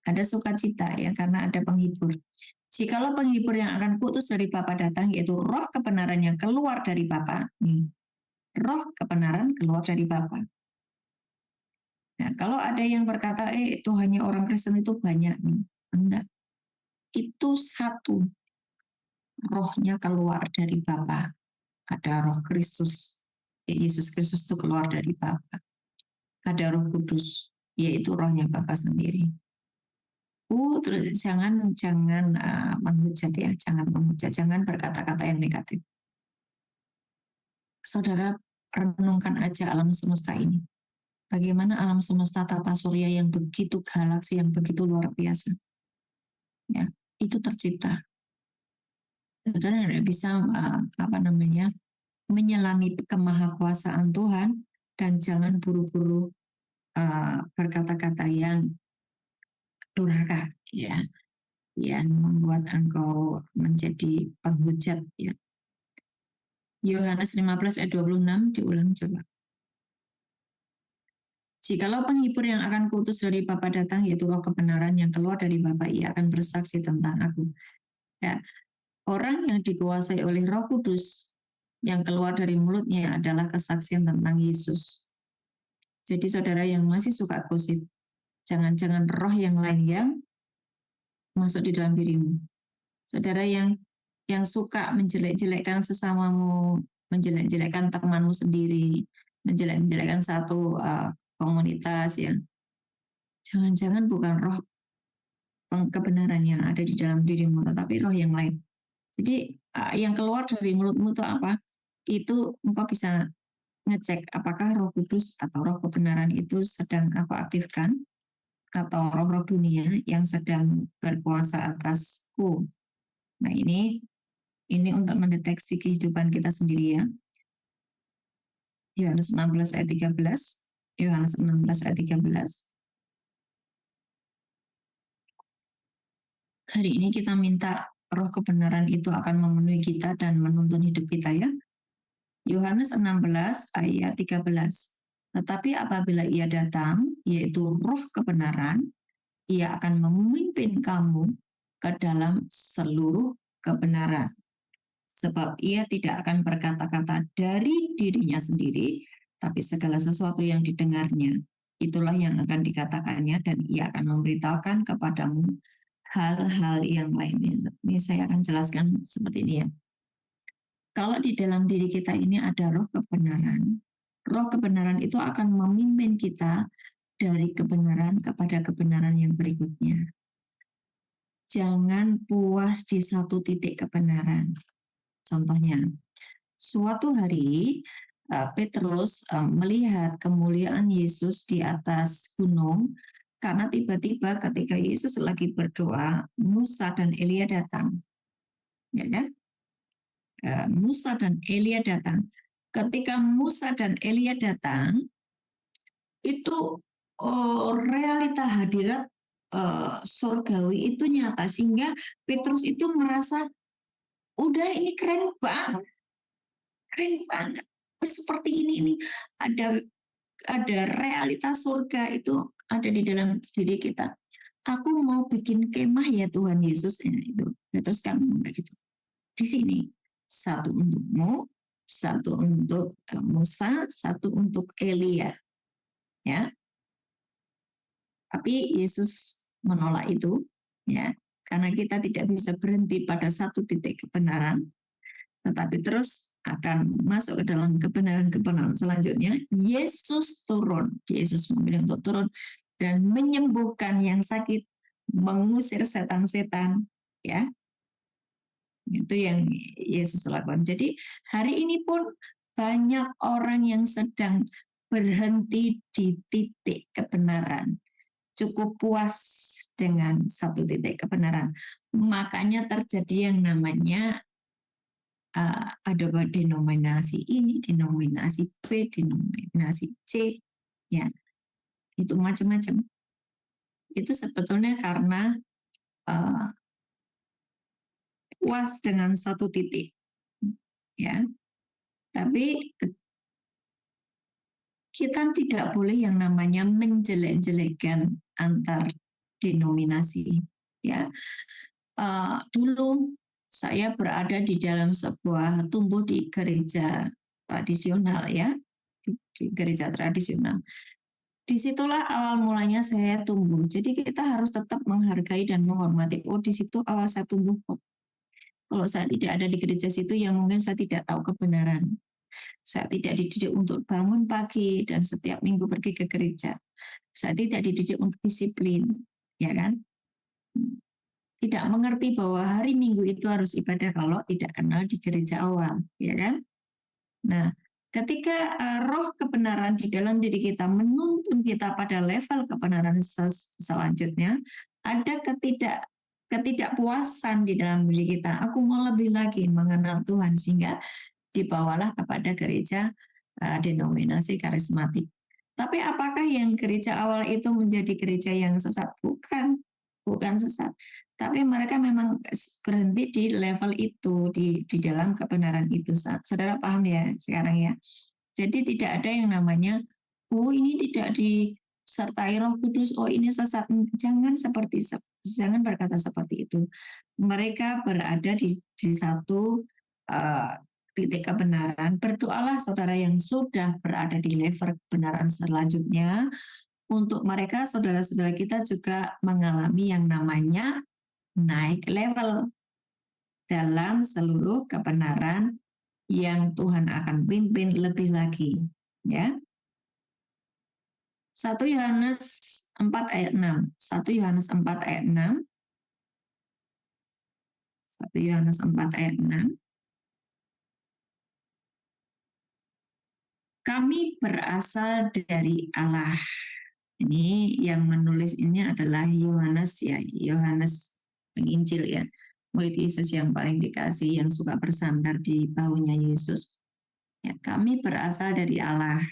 Speaker 1: Ada sukacita ya, karena ada penghibur. Jikalau penghibur yang akan kuutus dari Bapa datang, yaitu Roh kebenaran yang keluar dari Bapa. Roh kebenaran keluar dari Bapa. Nah, kalau ada yang berkata, itu hanya orang Kristen itu banyak. Enggak. Itu satu. Rohnya keluar dari Bapa. Ada Roh Kristus. Yesus Kristus itu keluar dari Bapa. Ada Roh Kudus, yaitu rohnya Bapa sendiri. Terus jangan menghujat ya, jangan menghujat, jangan berkata-kata yang negatif. Saudara, renungkan aja alam semesta ini. Bagaimana alam semesta tata surya yang begitu, galaksi yang begitu luar biasa. Ya, itu tercipta. Saudara tidak bisa menyelami kemahakuasaan Tuhan, dan jangan buru-buru berkata-kata yang durhaka, ya, yang membuat engkau menjadi penghujat, ya. Yohanes 15 ayat 26 diulang coba. Jikalau penghibur yang akan kuutus dari Bapa datang, yaitu Roh kebenaran yang keluar dari Bapa, ia akan bersaksi tentang aku. Ya, orang yang dikuasai oleh Roh Kudus yang keluar dari mulutnya adalah kesaksian tentang Yesus. Jadi saudara yang masih suka gosip, jangan-jangan roh yang lain yang masuk di dalam dirimu. Saudara yang suka menjelek-jelekkan sesamamu, menjelek-jelekkan temanmu sendiri, menjelek-jelekkan satu komunitas, ya, jangan-jangan bukan roh kebenaran yang ada di dalam dirimu, tetapi roh yang lain. Jadi yang keluar dari mulutmu itu apa? Itu engkau bisa ngecek apakah Roh Kudus atau Roh kebenaran itu sedang aku aktifkan, atau roh-roh dunia yang sedang berkuasa atasku. Nah, ini untuk mendeteksi kehidupan kita sendiri, ya. Yohanes 16 ayat 13. Yohanes 16 ayat 13. Hari ini kita minta roh kebenaran itu akan memenuhi kita dan menuntun hidup kita, ya. Yohanes 16 ayat 13. Tetapi apabila ia datang, yaitu roh kebenaran, ia akan memimpin kamu ke dalam seluruh kebenaran. Sebab ia tidak akan berkata-kata dari dirinya sendiri, tapi segala sesuatu yang didengarnya, itulah yang akan dikatakannya, dan ia akan memberitahukan kepadamu hal-hal yang lain. Ini saya akan jelaskan seperti ini, ya. Kalau di dalam diri kita ini ada roh kebenaran itu akan memimpin kita dari kebenaran kepada kebenaran yang berikutnya. Jangan puas di satu titik kebenaran. Contohnya, suatu hari Petrus melihat kemuliaan Yesus di atas gunung, karena tiba-tiba ketika Yesus lagi berdoa, Musa dan Elia datang. Ya kan? Musa dan Elia datang. Ketika Musa dan Elia datang, itu realita hadirat surgawi itu nyata, sehingga Petrus itu merasa, udah ini keren banget, seperti ini ada realita surga itu ada di dalam diri kita. Aku mau bikin kemah ya Tuhan Yesus, itu Petrus kan gitu. Di sini satu untukmu, satu untuk Musa, satu untuk Elia, ya. Tapi Yesus menolak itu, ya, karena kita tidak bisa berhenti pada satu titik kebenaran, tetapi terus akan masuk ke dalam kebenaran-kebenaran selanjutnya. Yesus turun, Yesus memilih untuk turun dan menyembuhkan yang sakit, mengusir setan-setan, ya. Itu yang Yesus lakukan. Jadi hari ini pun banyak orang yang sedang berhenti di titik kebenaran, cukup puas dengan satu titik kebenaran. Makanya terjadi yang namanya ada denominasi ini, denominasi B, denominasi C, ya itu macam-macam. Itu sebetulnya karena puas dengan satu titik, ya. Tapi kita tidak boleh yang namanya menjelek-jelekan antar denominasi, ya. Dulu saya berada di dalam sebuah tumbuh di gereja tradisional, ya, di gereja tradisional. Disitulah awal mulanya saya tumbuh. Jadi kita harus tetap menghargai dan menghormati. Oh, di situ awal saya tumbuh kok. Kalau saya tidak ada di gereja situ, ya mungkin saya tidak tahu kebenaran. Saya tidak dididik untuk bangun pagi dan setiap minggu pergi ke gereja. Saya tidak dididik untuk disiplin, ya kan? Tidak mengerti bahwa hari Minggu itu harus ibadah kalau tidak kenal di gereja awal, ya kan? Nah, ketika roh kebenaran di dalam diri kita menuntun kita pada level kebenaran selanjutnya, ada ketidakpuasan di dalam diri kita. Aku mau lebih lagi mengenal Tuhan sehingga dibawalah kepada gereja denominasi karismatik. Tapi apakah yang gereja awal itu menjadi gereja yang sesat? Bukan sesat. Tapi mereka memang berhenti di level itu, di dalam kebenaran itu. Saudara paham ya sekarang ya? Jadi tidak ada yang namanya, oh ini tidak disertai Roh Kudus, oh ini sesat. Jangan berkata seperti itu. Mereka berada di satu titik kebenaran. Berdoalah saudara yang sudah berada di level kebenaran selanjutnya. Untuk mereka, saudara-saudara kita juga mengalami yang namanya naik level dalam seluruh kebenaran yang Tuhan akan pimpin lebih lagi, ya. 1 Yohanes 4 ayat 6. 1 Yohanes 4 ayat 6. 1 Yohanes 4 ayat 6. Kami berasal dari Allah. Ini yang menulis ini adalah Yohanes, ya, Yohanes penginjil, ya, murid Yesus yang paling dikasih, yang suka bersandar di bahunya Yesus. Ya, kami berasal dari Allah.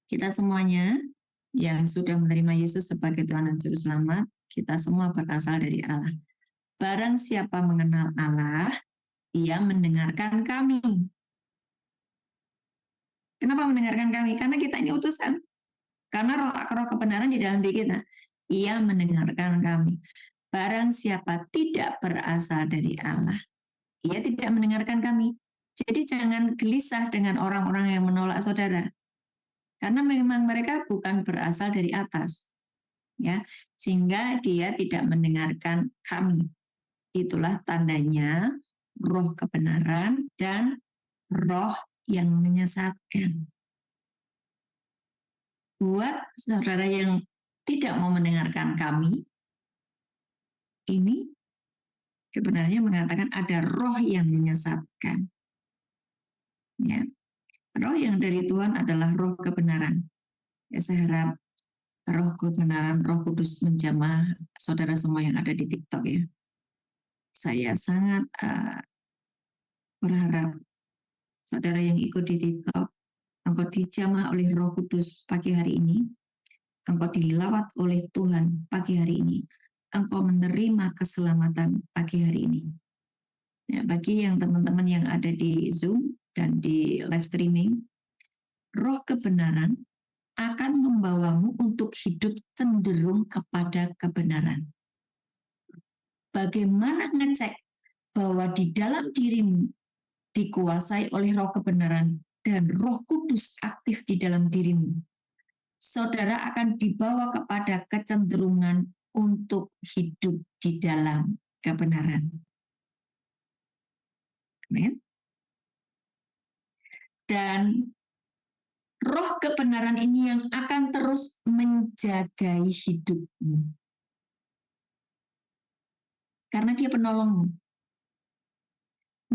Speaker 1: Kita semuanya yang sudah menerima Yesus sebagai Tuhan dan Juru Selamat, kita semua berasal dari Allah. Barang siapa mengenal Allah, ia mendengarkan kami. Kenapa mendengarkan kami? Karena kita ini utusan. Karena roh kebenaran di dalam diri kita. Ia mendengarkan kami. Barang siapa tidak berasal dari Allah, ia tidak mendengarkan kami. Jadi jangan gelisah dengan orang-orang yang menolak saudara. Karena memang mereka bukan berasal dari atas. Ya, sehingga dia tidak mendengarkan kami. Itulah tandanya roh kebenaran dan roh yang menyesatkan. Buat saudara yang tidak mau mendengarkan kami, ini sebenarnya mengatakan ada roh yang menyesatkan. Ya, roh yang dari Tuhan adalah roh kebenaran. Ya, saya harap roh kebenaran, Roh Kudus menjamah saudara semua yang ada di TikTok, ya. Saya sangat berharap saudara yang ikut di TikTok, engkau dijamah oleh Roh Kudus pagi hari ini, engkau dilawat oleh Tuhan pagi hari ini, engkau menerima keselamatan pagi hari ini. Ya, bagi yang teman-teman yang ada di Zoom dan di live streaming, roh kebenaran akan membawamu untuk hidup cenderung kepada kebenaran. Bagaimana ngecek bahwa di dalam dirimu dikuasai oleh roh kebenaran dan Roh Kudus aktif di dalam dirimu? Saudara akan dibawa kepada kecenderungan untuk hidup di dalam kebenaran. Amin. Dan roh kebenaran ini yang akan terus menjagai hidupmu. Karena dia penolongmu.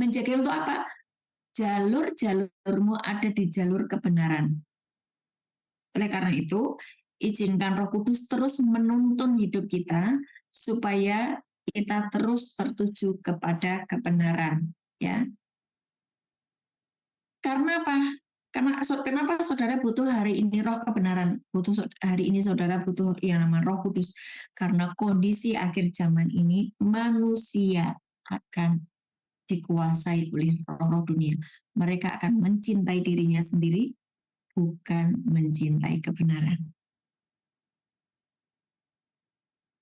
Speaker 1: Menjaga untuk apa? Jalur-jalurmu ada di jalur kebenaran. Oleh karena itu, izinkan Roh Kudus terus menuntun hidup kita supaya kita terus tertuju kepada kebenaran, ya. Karena apa? Kenapa saudara butuh hari ini roh kebenaran? Hari ini saudara butuh yang namanya Roh Kudus. Karena kondisi akhir zaman ini manusia akan dikuasai oleh roh dunia. Mereka akan mencintai dirinya sendiri, bukan mencintai kebenaran.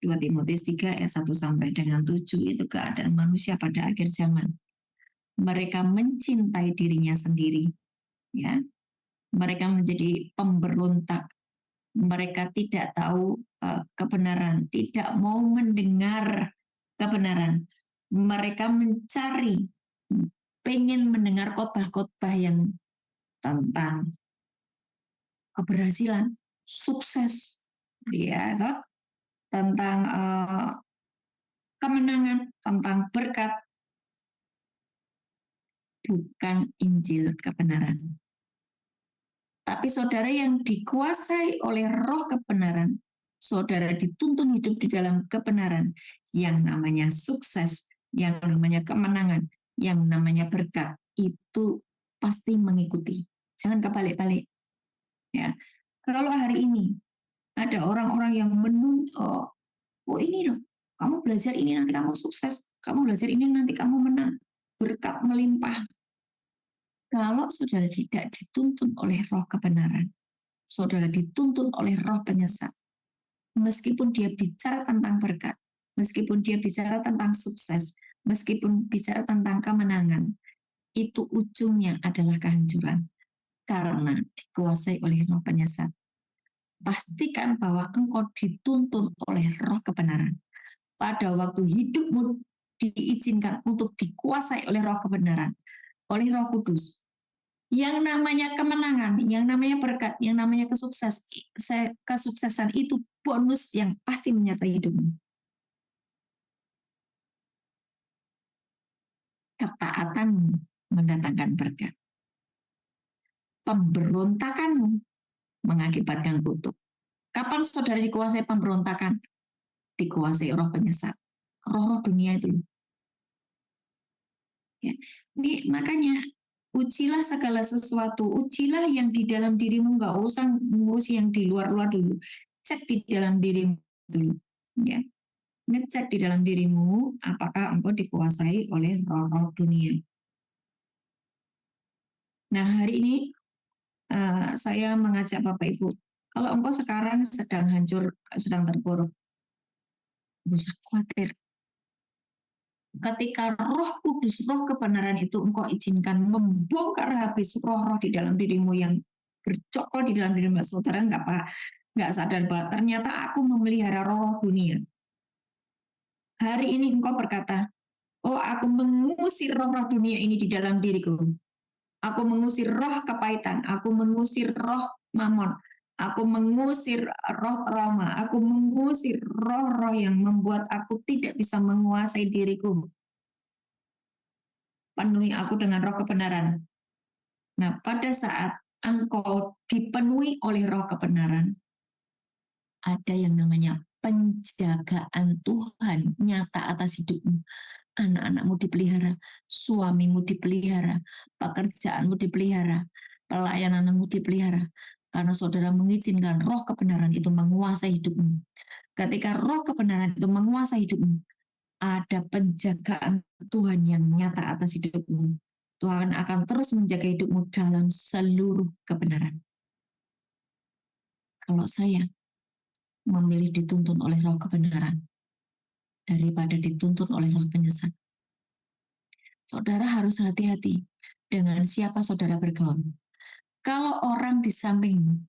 Speaker 1: 2 Timotius 3 ayat 1 sampai dengan 7 itu keadaan manusia pada akhir zaman. Mereka mencintai dirinya sendiri, ya. Mereka menjadi pemberontak. Mereka tidak tahu kebenaran, tidak mau mendengar kebenaran. Mereka mencari, pengen mendengar khotbah-khotbah yang tentang keberhasilan, sukses, ya, tentang kemenangan, tentang berkat, bukan Injil kebenaran. Tapi saudara yang dikuasai oleh roh kebenaran, saudara dituntun hidup di dalam kebenaran, yang namanya sukses, yang namanya kemenangan, yang namanya berkat, itu pasti mengikuti. Jangan kebalik-balik. Ya. Kalau hari ini ada orang-orang yang menuntut, oh ini loh, kamu belajar ini nanti kamu sukses, kamu belajar ini nanti kamu menang, berkat melimpah. Kalau saudara tidak dituntun oleh roh kebenaran, saudara dituntun oleh roh penyesat, meskipun dia bicara tentang berkat, meskipun dia bicara tentang sukses, meskipun bicara tentang kemenangan, itu ujungnya adalah kehancuran karena dikuasai oleh roh penyesat. Pastikan bahwa engkau dituntun oleh roh kebenaran. Pada waktu hidupmu diizinkan untuk dikuasai oleh roh kebenaran, oleh roh kudus, yang namanya kemenangan, yang namanya berkat, yang namanya kesuksesan itu bonus yang pasti menyertai hidupmu. Ketaatanmu mendatangkan berkat. Pemberontakanmu mengakibatkan kutuk. Kapan saudara dikuasai pemberontakan? Dikuasai roh penyesat. Roh-roh dunia itu. Ya. Ini makanya ujilah segala sesuatu, ujilah yang di dalam dirimu, nggak usah ngurus yang di luar-luar dulu. Cek di dalam dirimu dulu. Ya. Ngecek di dalam dirimu apakah engkau dikuasai oleh roh-roh dunia. Nah hari ini saya mengajak Bapak Ibu, kalau engkau sekarang sedang hancur, sedang terpuruk, gak usah khawatir. Ketika roh kudus, roh kebenaran itu engkau izinkan membongkar habis roh-roh di dalam dirimu yang bercokol di dalam dirimu, saudara nggak sadar bahwa ternyata aku memelihara roh dunia. Hari ini engkau berkata, oh aku mengusir roh-roh dunia ini di dalam diriku. Aku mengusir roh kepahitan, aku mengusir roh mamon, aku mengusir roh trauma, aku mengusir roh-roh yang membuat aku tidak bisa menguasai diriku. Penuhi aku dengan roh kebenaran. Nah, pada saat engkau dipenuhi oleh roh kebenaran, ada yang namanya penjagaan Tuhan nyata atas hidupmu. Anak-anakmu dipelihara, suamimu dipelihara, pekerjaanmu dipelihara, pelayananmu dipelihara. Karena saudara mengizinkan roh kebenaran itu menguasai hidupmu. Ketika roh kebenaran itu menguasai hidupmu, ada penjagaan Tuhan yang nyata atas hidupmu. Tuhan akan terus menjaga hidupmu dalam seluruh kebenaran. Kalau saya memilih dituntun oleh roh kebenaran daripada dituntun oleh roh penyesat, saudara harus hati-hati dengan siapa saudara bergaul. Kalau orang di sampingmu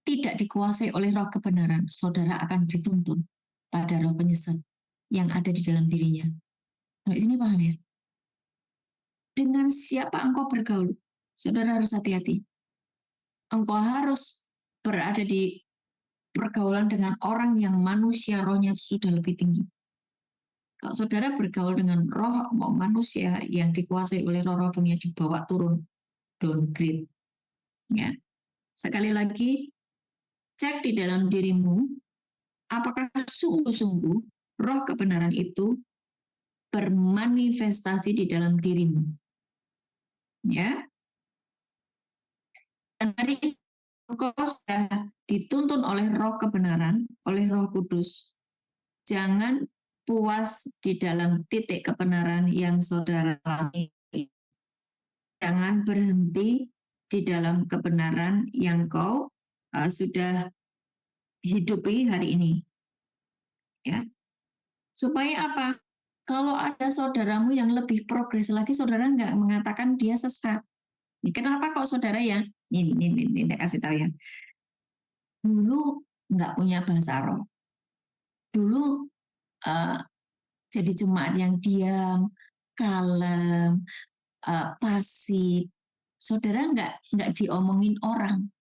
Speaker 1: tidak dikuasai oleh roh kebenaran, saudara akan dituntun pada roh penyesat yang ada di dalam dirinya. Sampai sini paham ya? Dengan siapa engkau bergaul, saudara harus hati-hati. Engkau harus berada di pergaulan dengan orang yang manusia rohnya sudah lebih tinggi. Kalau saudara bergaul dengan roh manusia yang dikuasai oleh roh-roh dunia, dibawa turun, downgrade. Ya. Sekali lagi, cek di dalam dirimu, apakah sungguh-sungguh roh kebenaran itu bermanifestasi di dalam dirimu. Ya. Dan hari ini engkau sudah dituntun oleh roh kebenaran, oleh roh kudus. Jangan puas di dalam titik kebenaran yang saudara alami. Jangan berhenti di dalam kebenaran yang kau sudah hidupi hari ini. Ya, supaya apa? Kalau ada saudaramu yang lebih progres lagi, saudara nggak mengatakan dia sesat. Ini kenapa kok saudara ya? Ini kasih tahu ya. Dulu nggak punya bahasa roh. Dulu uh, jadi jemaat yang diam, kalem, pasif. Saudara nggak diomongin orang,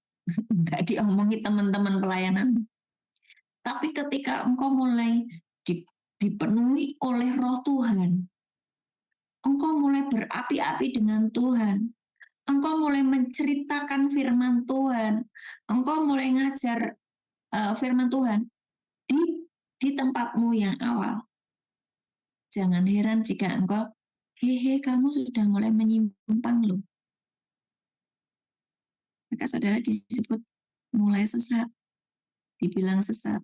Speaker 1: nggak diomongin teman-teman pelayanan. Tapi ketika engkau mulai dipenuhi oleh roh Tuhan, engkau mulai berapi-api dengan Tuhan, engkau mulai menceritakan firman Tuhan, engkau mulai ngajar firman Tuhan di tempatmu yang awal. Jangan heran jika engkau, kamu sudah mulai menyimpang loh. Maka saudara disebut mulai sesat, dibilang sesat.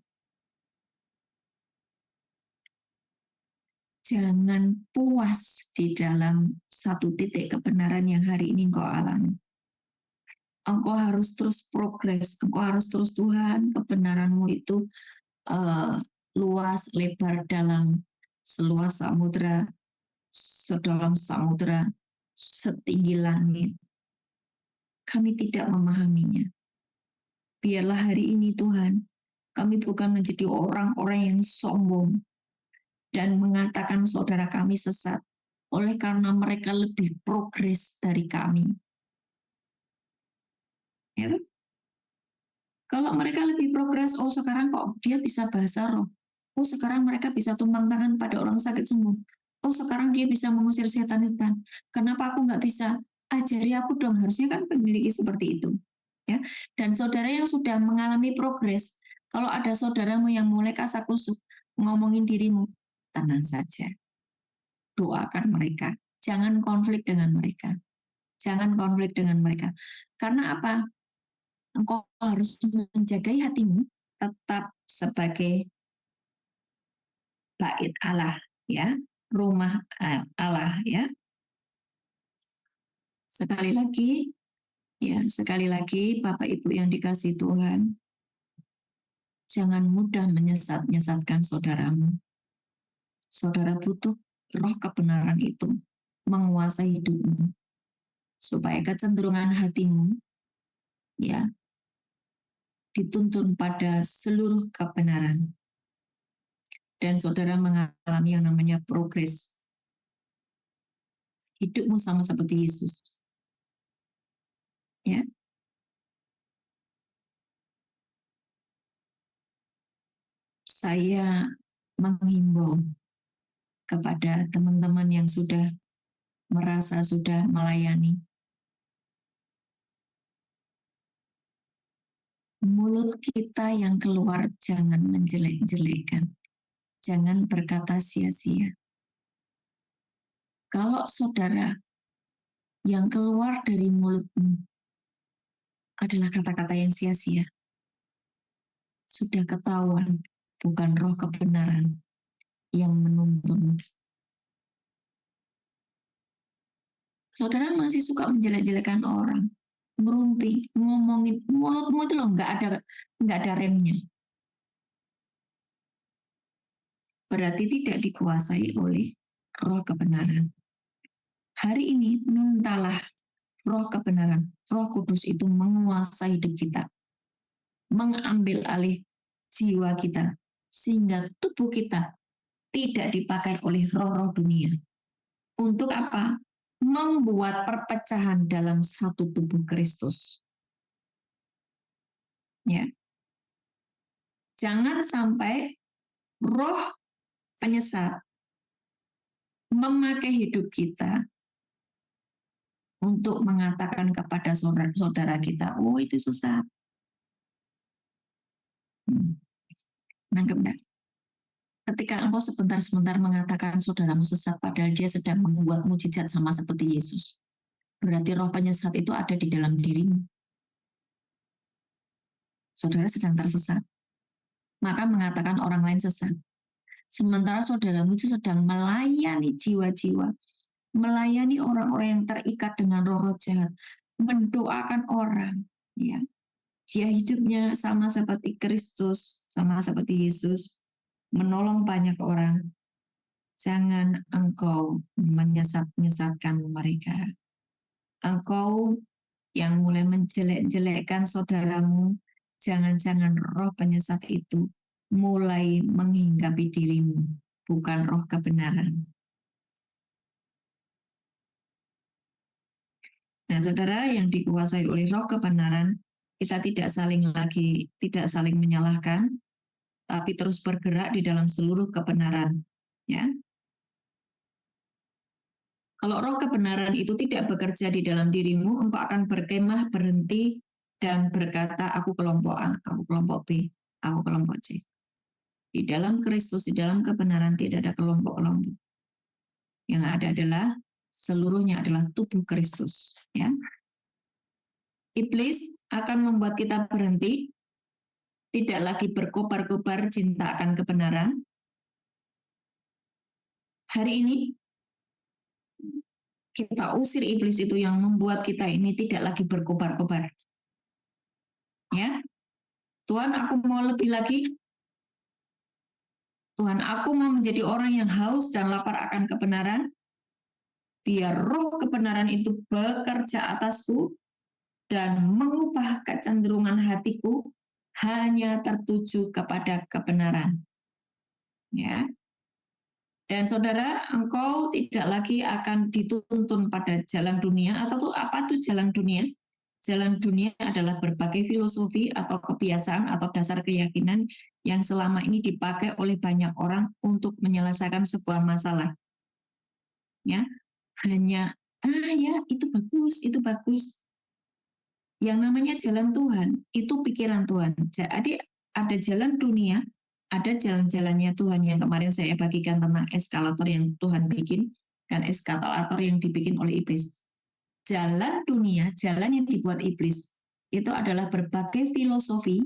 Speaker 1: Jangan puas di dalam satu titik kebenaran yang hari ini engkau alami. Engkau harus terus progres, engkau harus terus Tuhan, kebenaranmu itu luas, lebar dalam seluas samudera, sedalam samudera, setinggi langit. Kami tidak memahaminya. Biarlah hari ini Tuhan, kami bukan menjadi orang-orang yang sombong dan mengatakan saudara kami sesat oleh karena mereka lebih progres dari kami. Ya, kalau mereka lebih progres, oh sekarang kok dia bisa bahasa roh. Oh sekarang mereka bisa tumpang tangan pada orang sakit sembuh. Oh sekarang dia bisa mengusir setan-setan. Kenapa aku nggak bisa? Ajari aku dong. Harusnya kan memiliki seperti itu. Ya. Dan saudara yang sudah mengalami progres, kalau ada saudaramu yang mulai kasakusuk ngomongin dirimu, tenang saja. Doakan mereka. Jangan konflik dengan mereka. Jangan konflik dengan mereka. Karena apa? Engkau harus menjaga hatimu tetap sebagai bait Allah, ya, rumah Allah, ya. Sekali lagi, Bapak Ibu yang dikasihi Tuhan, jangan mudah menyesatkan saudaramu. Saudara butuh roh kebenaran itu menguasai hidupmu, supaya kecenderungan hatimu, ya, dituntun pada seluruh kebenaran. Dan saudara mengalami yang namanya progres. Hidupmu sama seperti Yesus. Ya. Saya menghimbau kepada teman-teman yang sudah merasa sudah melayani. Mulut kita yang keluar jangan menjelek-jelekan. Jangan berkata sia-sia. Kalau saudara yang keluar dari mulutmu adalah kata-kata yang sia-sia, sudah ketahuan bukan roh kebenaran yang menuntun. Saudara masih suka menjelek-jelekan orang, ngerumpi, ngomongin, mulutmu itu loh nggak ada remnya. Berarti tidak dikuasai oleh roh kebenaran. Hari ini mintalah roh kebenaran, roh kudus itu menguasai hidup kita, mengambil alih jiwa kita, sehingga tubuh kita tidak dipakai oleh roh-roh dunia. Untuk apa? Membuat perpecahan dalam satu tubuh Kristus. Ya. Jangan sampai roh penyesat memakai hidup kita untuk mengatakan kepada saudara kita, oh itu sesat. Nangkep enggak? Ketika engkau sebentar-sebentar mengatakan saudaramu sesat, padahal dia sedang membuat mujizat sama seperti Yesus, berarti roh penyesat itu ada di dalam dirimu. saudara sedang tersesat, maka mengatakan orang lain sesat. Sementara saudaramu itu sedang melayani jiwa-jiwa, melayani orang-orang yang terikat dengan roh-roh jahat, mendoakan orang, ya. Dia hidupnya sama seperti Kristus, sama seperti Yesus, menolong banyak orang. Jangan engkau menyesat-nyesatkan mereka. Engkau yang mulai menjelek-jelekkan saudaramu, jangan-jangan roh penyesat itu mulai menghinggapi dirimu, bukan roh kebenaran. Nah, saudara yang dikuasai oleh roh kebenaran, kita tidak saling menyalahkan, tapi terus bergerak di dalam seluruh kebenaran. Ya, kalau roh kebenaran itu tidak bekerja di dalam dirimu, engkau akan berkemah, berhenti, dan berkata, aku kelompok A, aku kelompok B, aku kelompok C. Di dalam Kristus, di dalam kebenaran tidak ada kelompok-kelompok. Yang ada adalah seluruhnya adalah tubuh Kristus. Ya. Iblis akan membuat kita berhenti, tidak lagi berkobar-kobar cinta akan kebenaran. Hari ini kita usir iblis itu yang membuat kita ini tidak lagi berkobar-kobar. Ya, Tuhan, aku mau lebih lagi. Tuhan, aku mau menjadi orang yang haus dan lapar akan kebenaran. Biar roh kebenaran itu bekerja atasku dan mengubah kecenderungan hatiku hanya tertuju kepada kebenaran. Ya. Dan saudara, engkau tidak lagi akan dituntun pada jalan dunia. Atau apa tuh jalan dunia? Jalan dunia adalah berbagai filosofi atau kebiasaan atau dasar keyakinan yang selama ini dipakai oleh banyak orang untuk menyelesaikan sebuah masalah. Ya, hanya ya itu bagus. Yang namanya jalan Tuhan itu pikiran Tuhan. Jadi ada jalan dunia, ada jalan-jalannya Tuhan yang kemarin saya bagikan tentang eskalator yang Tuhan bikin dan eskalator yang dibikin oleh iblis. Jalan dunia, jalan yang dibuat iblis itu adalah berbagai filosofi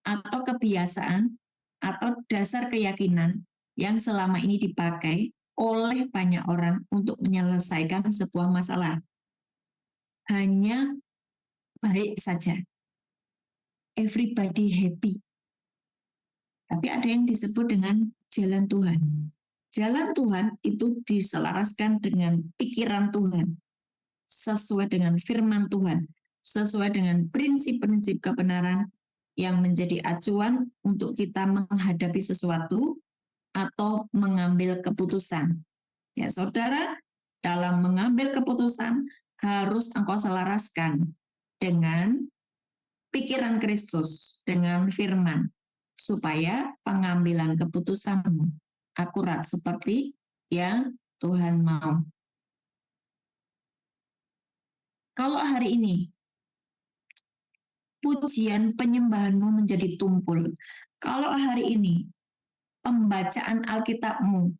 Speaker 1: atau kebiasaan atau dasar keyakinan yang selama ini dipakai oleh banyak orang untuk menyelesaikan sebuah masalah. Hanya baik saja. Everybody happy. Tapi ada yang disebut dengan jalan Tuhan. Jalan Tuhan itu diselaraskan dengan pikiran Tuhan, sesuai dengan firman Tuhan, sesuai dengan prinsip-prinsip kebenaran yang menjadi acuan untuk kita menghadapi sesuatu atau mengambil keputusan. Ya, saudara, dalam mengambil keputusan harus engkau selaraskan dengan pikiran Kristus, dengan firman, supaya pengambilan keputusanmu akurat seperti yang Tuhan mau. Kalau hari ini pujian penyembahanmu menjadi tumpul, kalau hari ini pembacaan Alkitabmu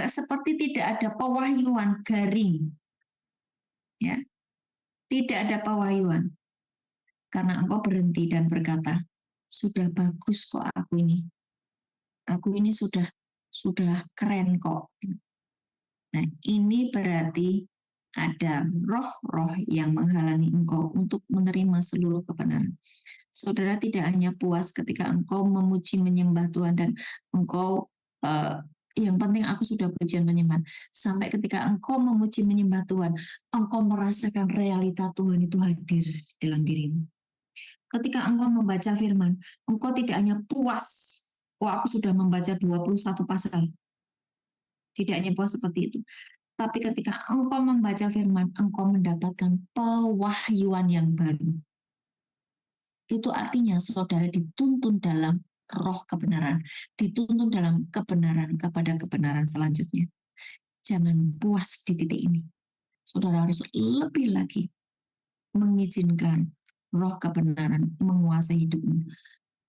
Speaker 1: seperti tidak ada pewahyuan garing, ya, tidak ada pewahyuan, karena engkau berhenti dan berkata, sudah bagus kok aku ini sudah keren kok. Nah, ini berarti ada roh-roh yang menghalangi engkau untuk menerima seluruh kebenaran. Saudara tidak hanya puas ketika engkau memuji menyembah Tuhan dan engkau yang penting aku sudah pujian menyembah. Sampai ketika engkau memuji menyembah Tuhan, engkau merasakan realita Tuhan itu hadir dalam dirimu. Ketika engkau membaca firman, engkau tidak hanya puas, aku sudah membaca 21 pasal. Tidak hanya puas seperti itu. Tapi ketika engkau membaca firman, engkau mendapatkan pewahyuan yang baru. Itu artinya saudara dituntun dalam roh kebenaran, dituntun dalam kebenaran kepada kebenaran selanjutnya. Jangan puas di titik ini. Saudara harus lebih lagi mengizinkan roh kebenaran menguasai hidupmu.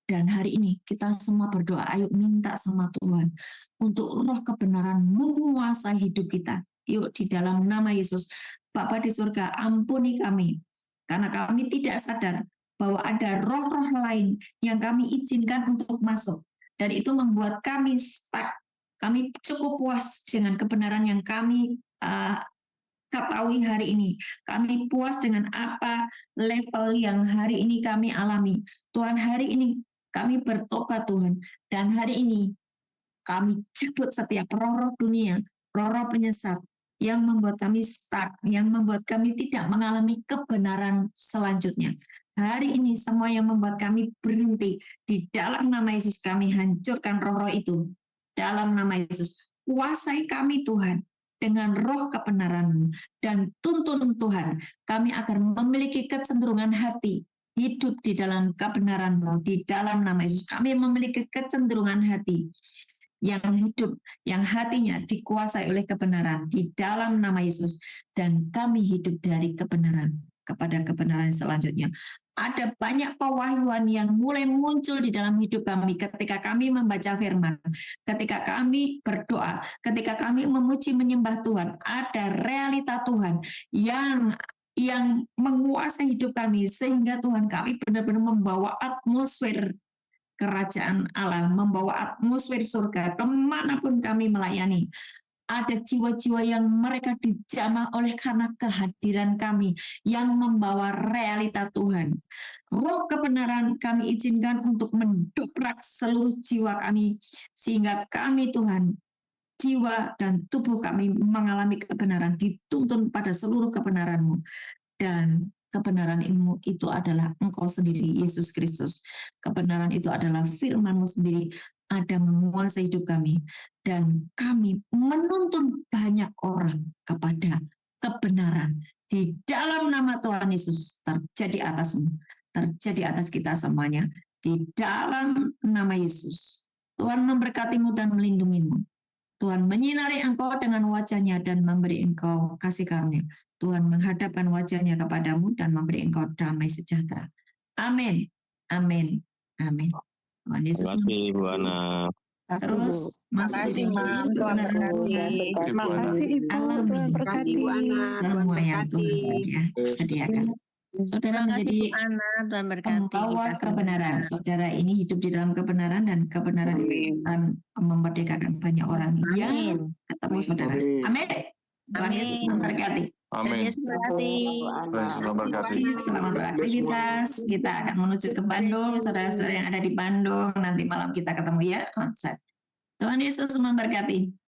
Speaker 1: Dan hari ini kita semua berdoa, ayo minta sama Tuhan untuk roh kebenaran menguasai hidup kita. Yuk di dalam nama Yesus, Bapa di surga, ampuni kami. Karena kami tidak sadar bahwa ada roh-roh lain yang kami izinkan untuk masuk. Dan itu membuat kami stuck. Kami cukup puas dengan kebenaran yang kami ketahui hari ini. Kami puas dengan apa level yang hari ini kami alami. Tuhan, hari ini kami bertobat Tuhan. Dan hari ini kami cabut setiap roh-roh dunia, roh-roh penyesat yang membuat kami stuck, yang membuat kami tidak mengalami kebenaran selanjutnya. Hari ini semua yang membuat kami berhenti, di dalam nama Yesus kami hancurkan roh-roh itu. Dalam nama Yesus, kuasai kami Tuhan dengan roh kebenaran-Mu, dan tuntun Tuhan kami agar memiliki kecenderungan hati hidup di dalam kebenaran-Mu. Di dalam nama Yesus kami memiliki kecenderungan hati yang hidup, yang hatinya dikuasai oleh kebenaran di dalam nama Yesus, dan kami hidup dari kebenaran kepada kebenaran selanjutnya. Ada banyak pewahyuan yang mulai muncul di dalam hidup kami ketika kami membaca firman, ketika kami berdoa, ketika kami memuji menyembah Tuhan. Ada realita Tuhan yang menguasai hidup kami, sehingga Tuhan kami benar-benar membawa atmosfer kerajaan Allah, membawa atmosfer surga kemanapun kami melayani. Ada jiwa-jiwa yang mereka dijamah oleh karena kehadiran kami yang membawa realita Tuhan. Roh kebenaran kami izinkan untuk mendobrak seluruh jiwa kami, sehingga kami Tuhan, jiwa dan tubuh kami mengalami kebenaran, dituntun pada seluruh kebenaran-Mu. Dan kebenaran itu adalah Engkau sendiri, Yesus Kristus. Kebenaran itu adalah firman-Mu sendiri, ada menguasai hidup kami. Dan kami menuntun banyak orang kepada kebenaran. Di dalam nama Tuhan Yesus, terjadi atasmu, terjadi atas kita semuanya. Di dalam nama Yesus, Tuhan memberkatimu dan melindungimu. Tuhan menyinari engkau dengan wajahnya dan memberi engkau kasih karunia. Tuhan menghadapkan wajahnya kepadamu dan memberi engkau damai sejahtera. Amin. Amin. Amin. Tuhan Yesus
Speaker 3: Terima kasih Bu Ana.
Speaker 1: terus masuk di
Speaker 2: Makasih,
Speaker 1: dalam
Speaker 2: Mam. Tuhan berkati.
Speaker 4: Terima kasih Ibu,
Speaker 1: Alami
Speaker 4: Tuhan berkati.
Speaker 1: semua yang Tuhan sediakan. Saudara
Speaker 2: Terima kasih
Speaker 1: menjadi
Speaker 2: Bu Ana, Tuhan berkati
Speaker 1: pembawa
Speaker 2: kita
Speaker 1: kebenaran.
Speaker 2: semua.
Speaker 1: Saudara ini hidup di dalam kebenaran, dan kebenaran itu akan memerdekakan banyak orang yang
Speaker 2: Amin.
Speaker 1: ketemu saudara. Amin. Tuhan
Speaker 2: Amin.
Speaker 1: Yesus memberkati.
Speaker 2: Tuhan
Speaker 4: Amin.
Speaker 2: Yesus berkati.
Speaker 4: Yesus memberkati.
Speaker 1: Selamat beraktivitas. Kita akan menuju ke Bandung. Saudara-saudara yang ada di Bandung, nanti malam kita ketemu ya. Tuhan Yesus memberkati.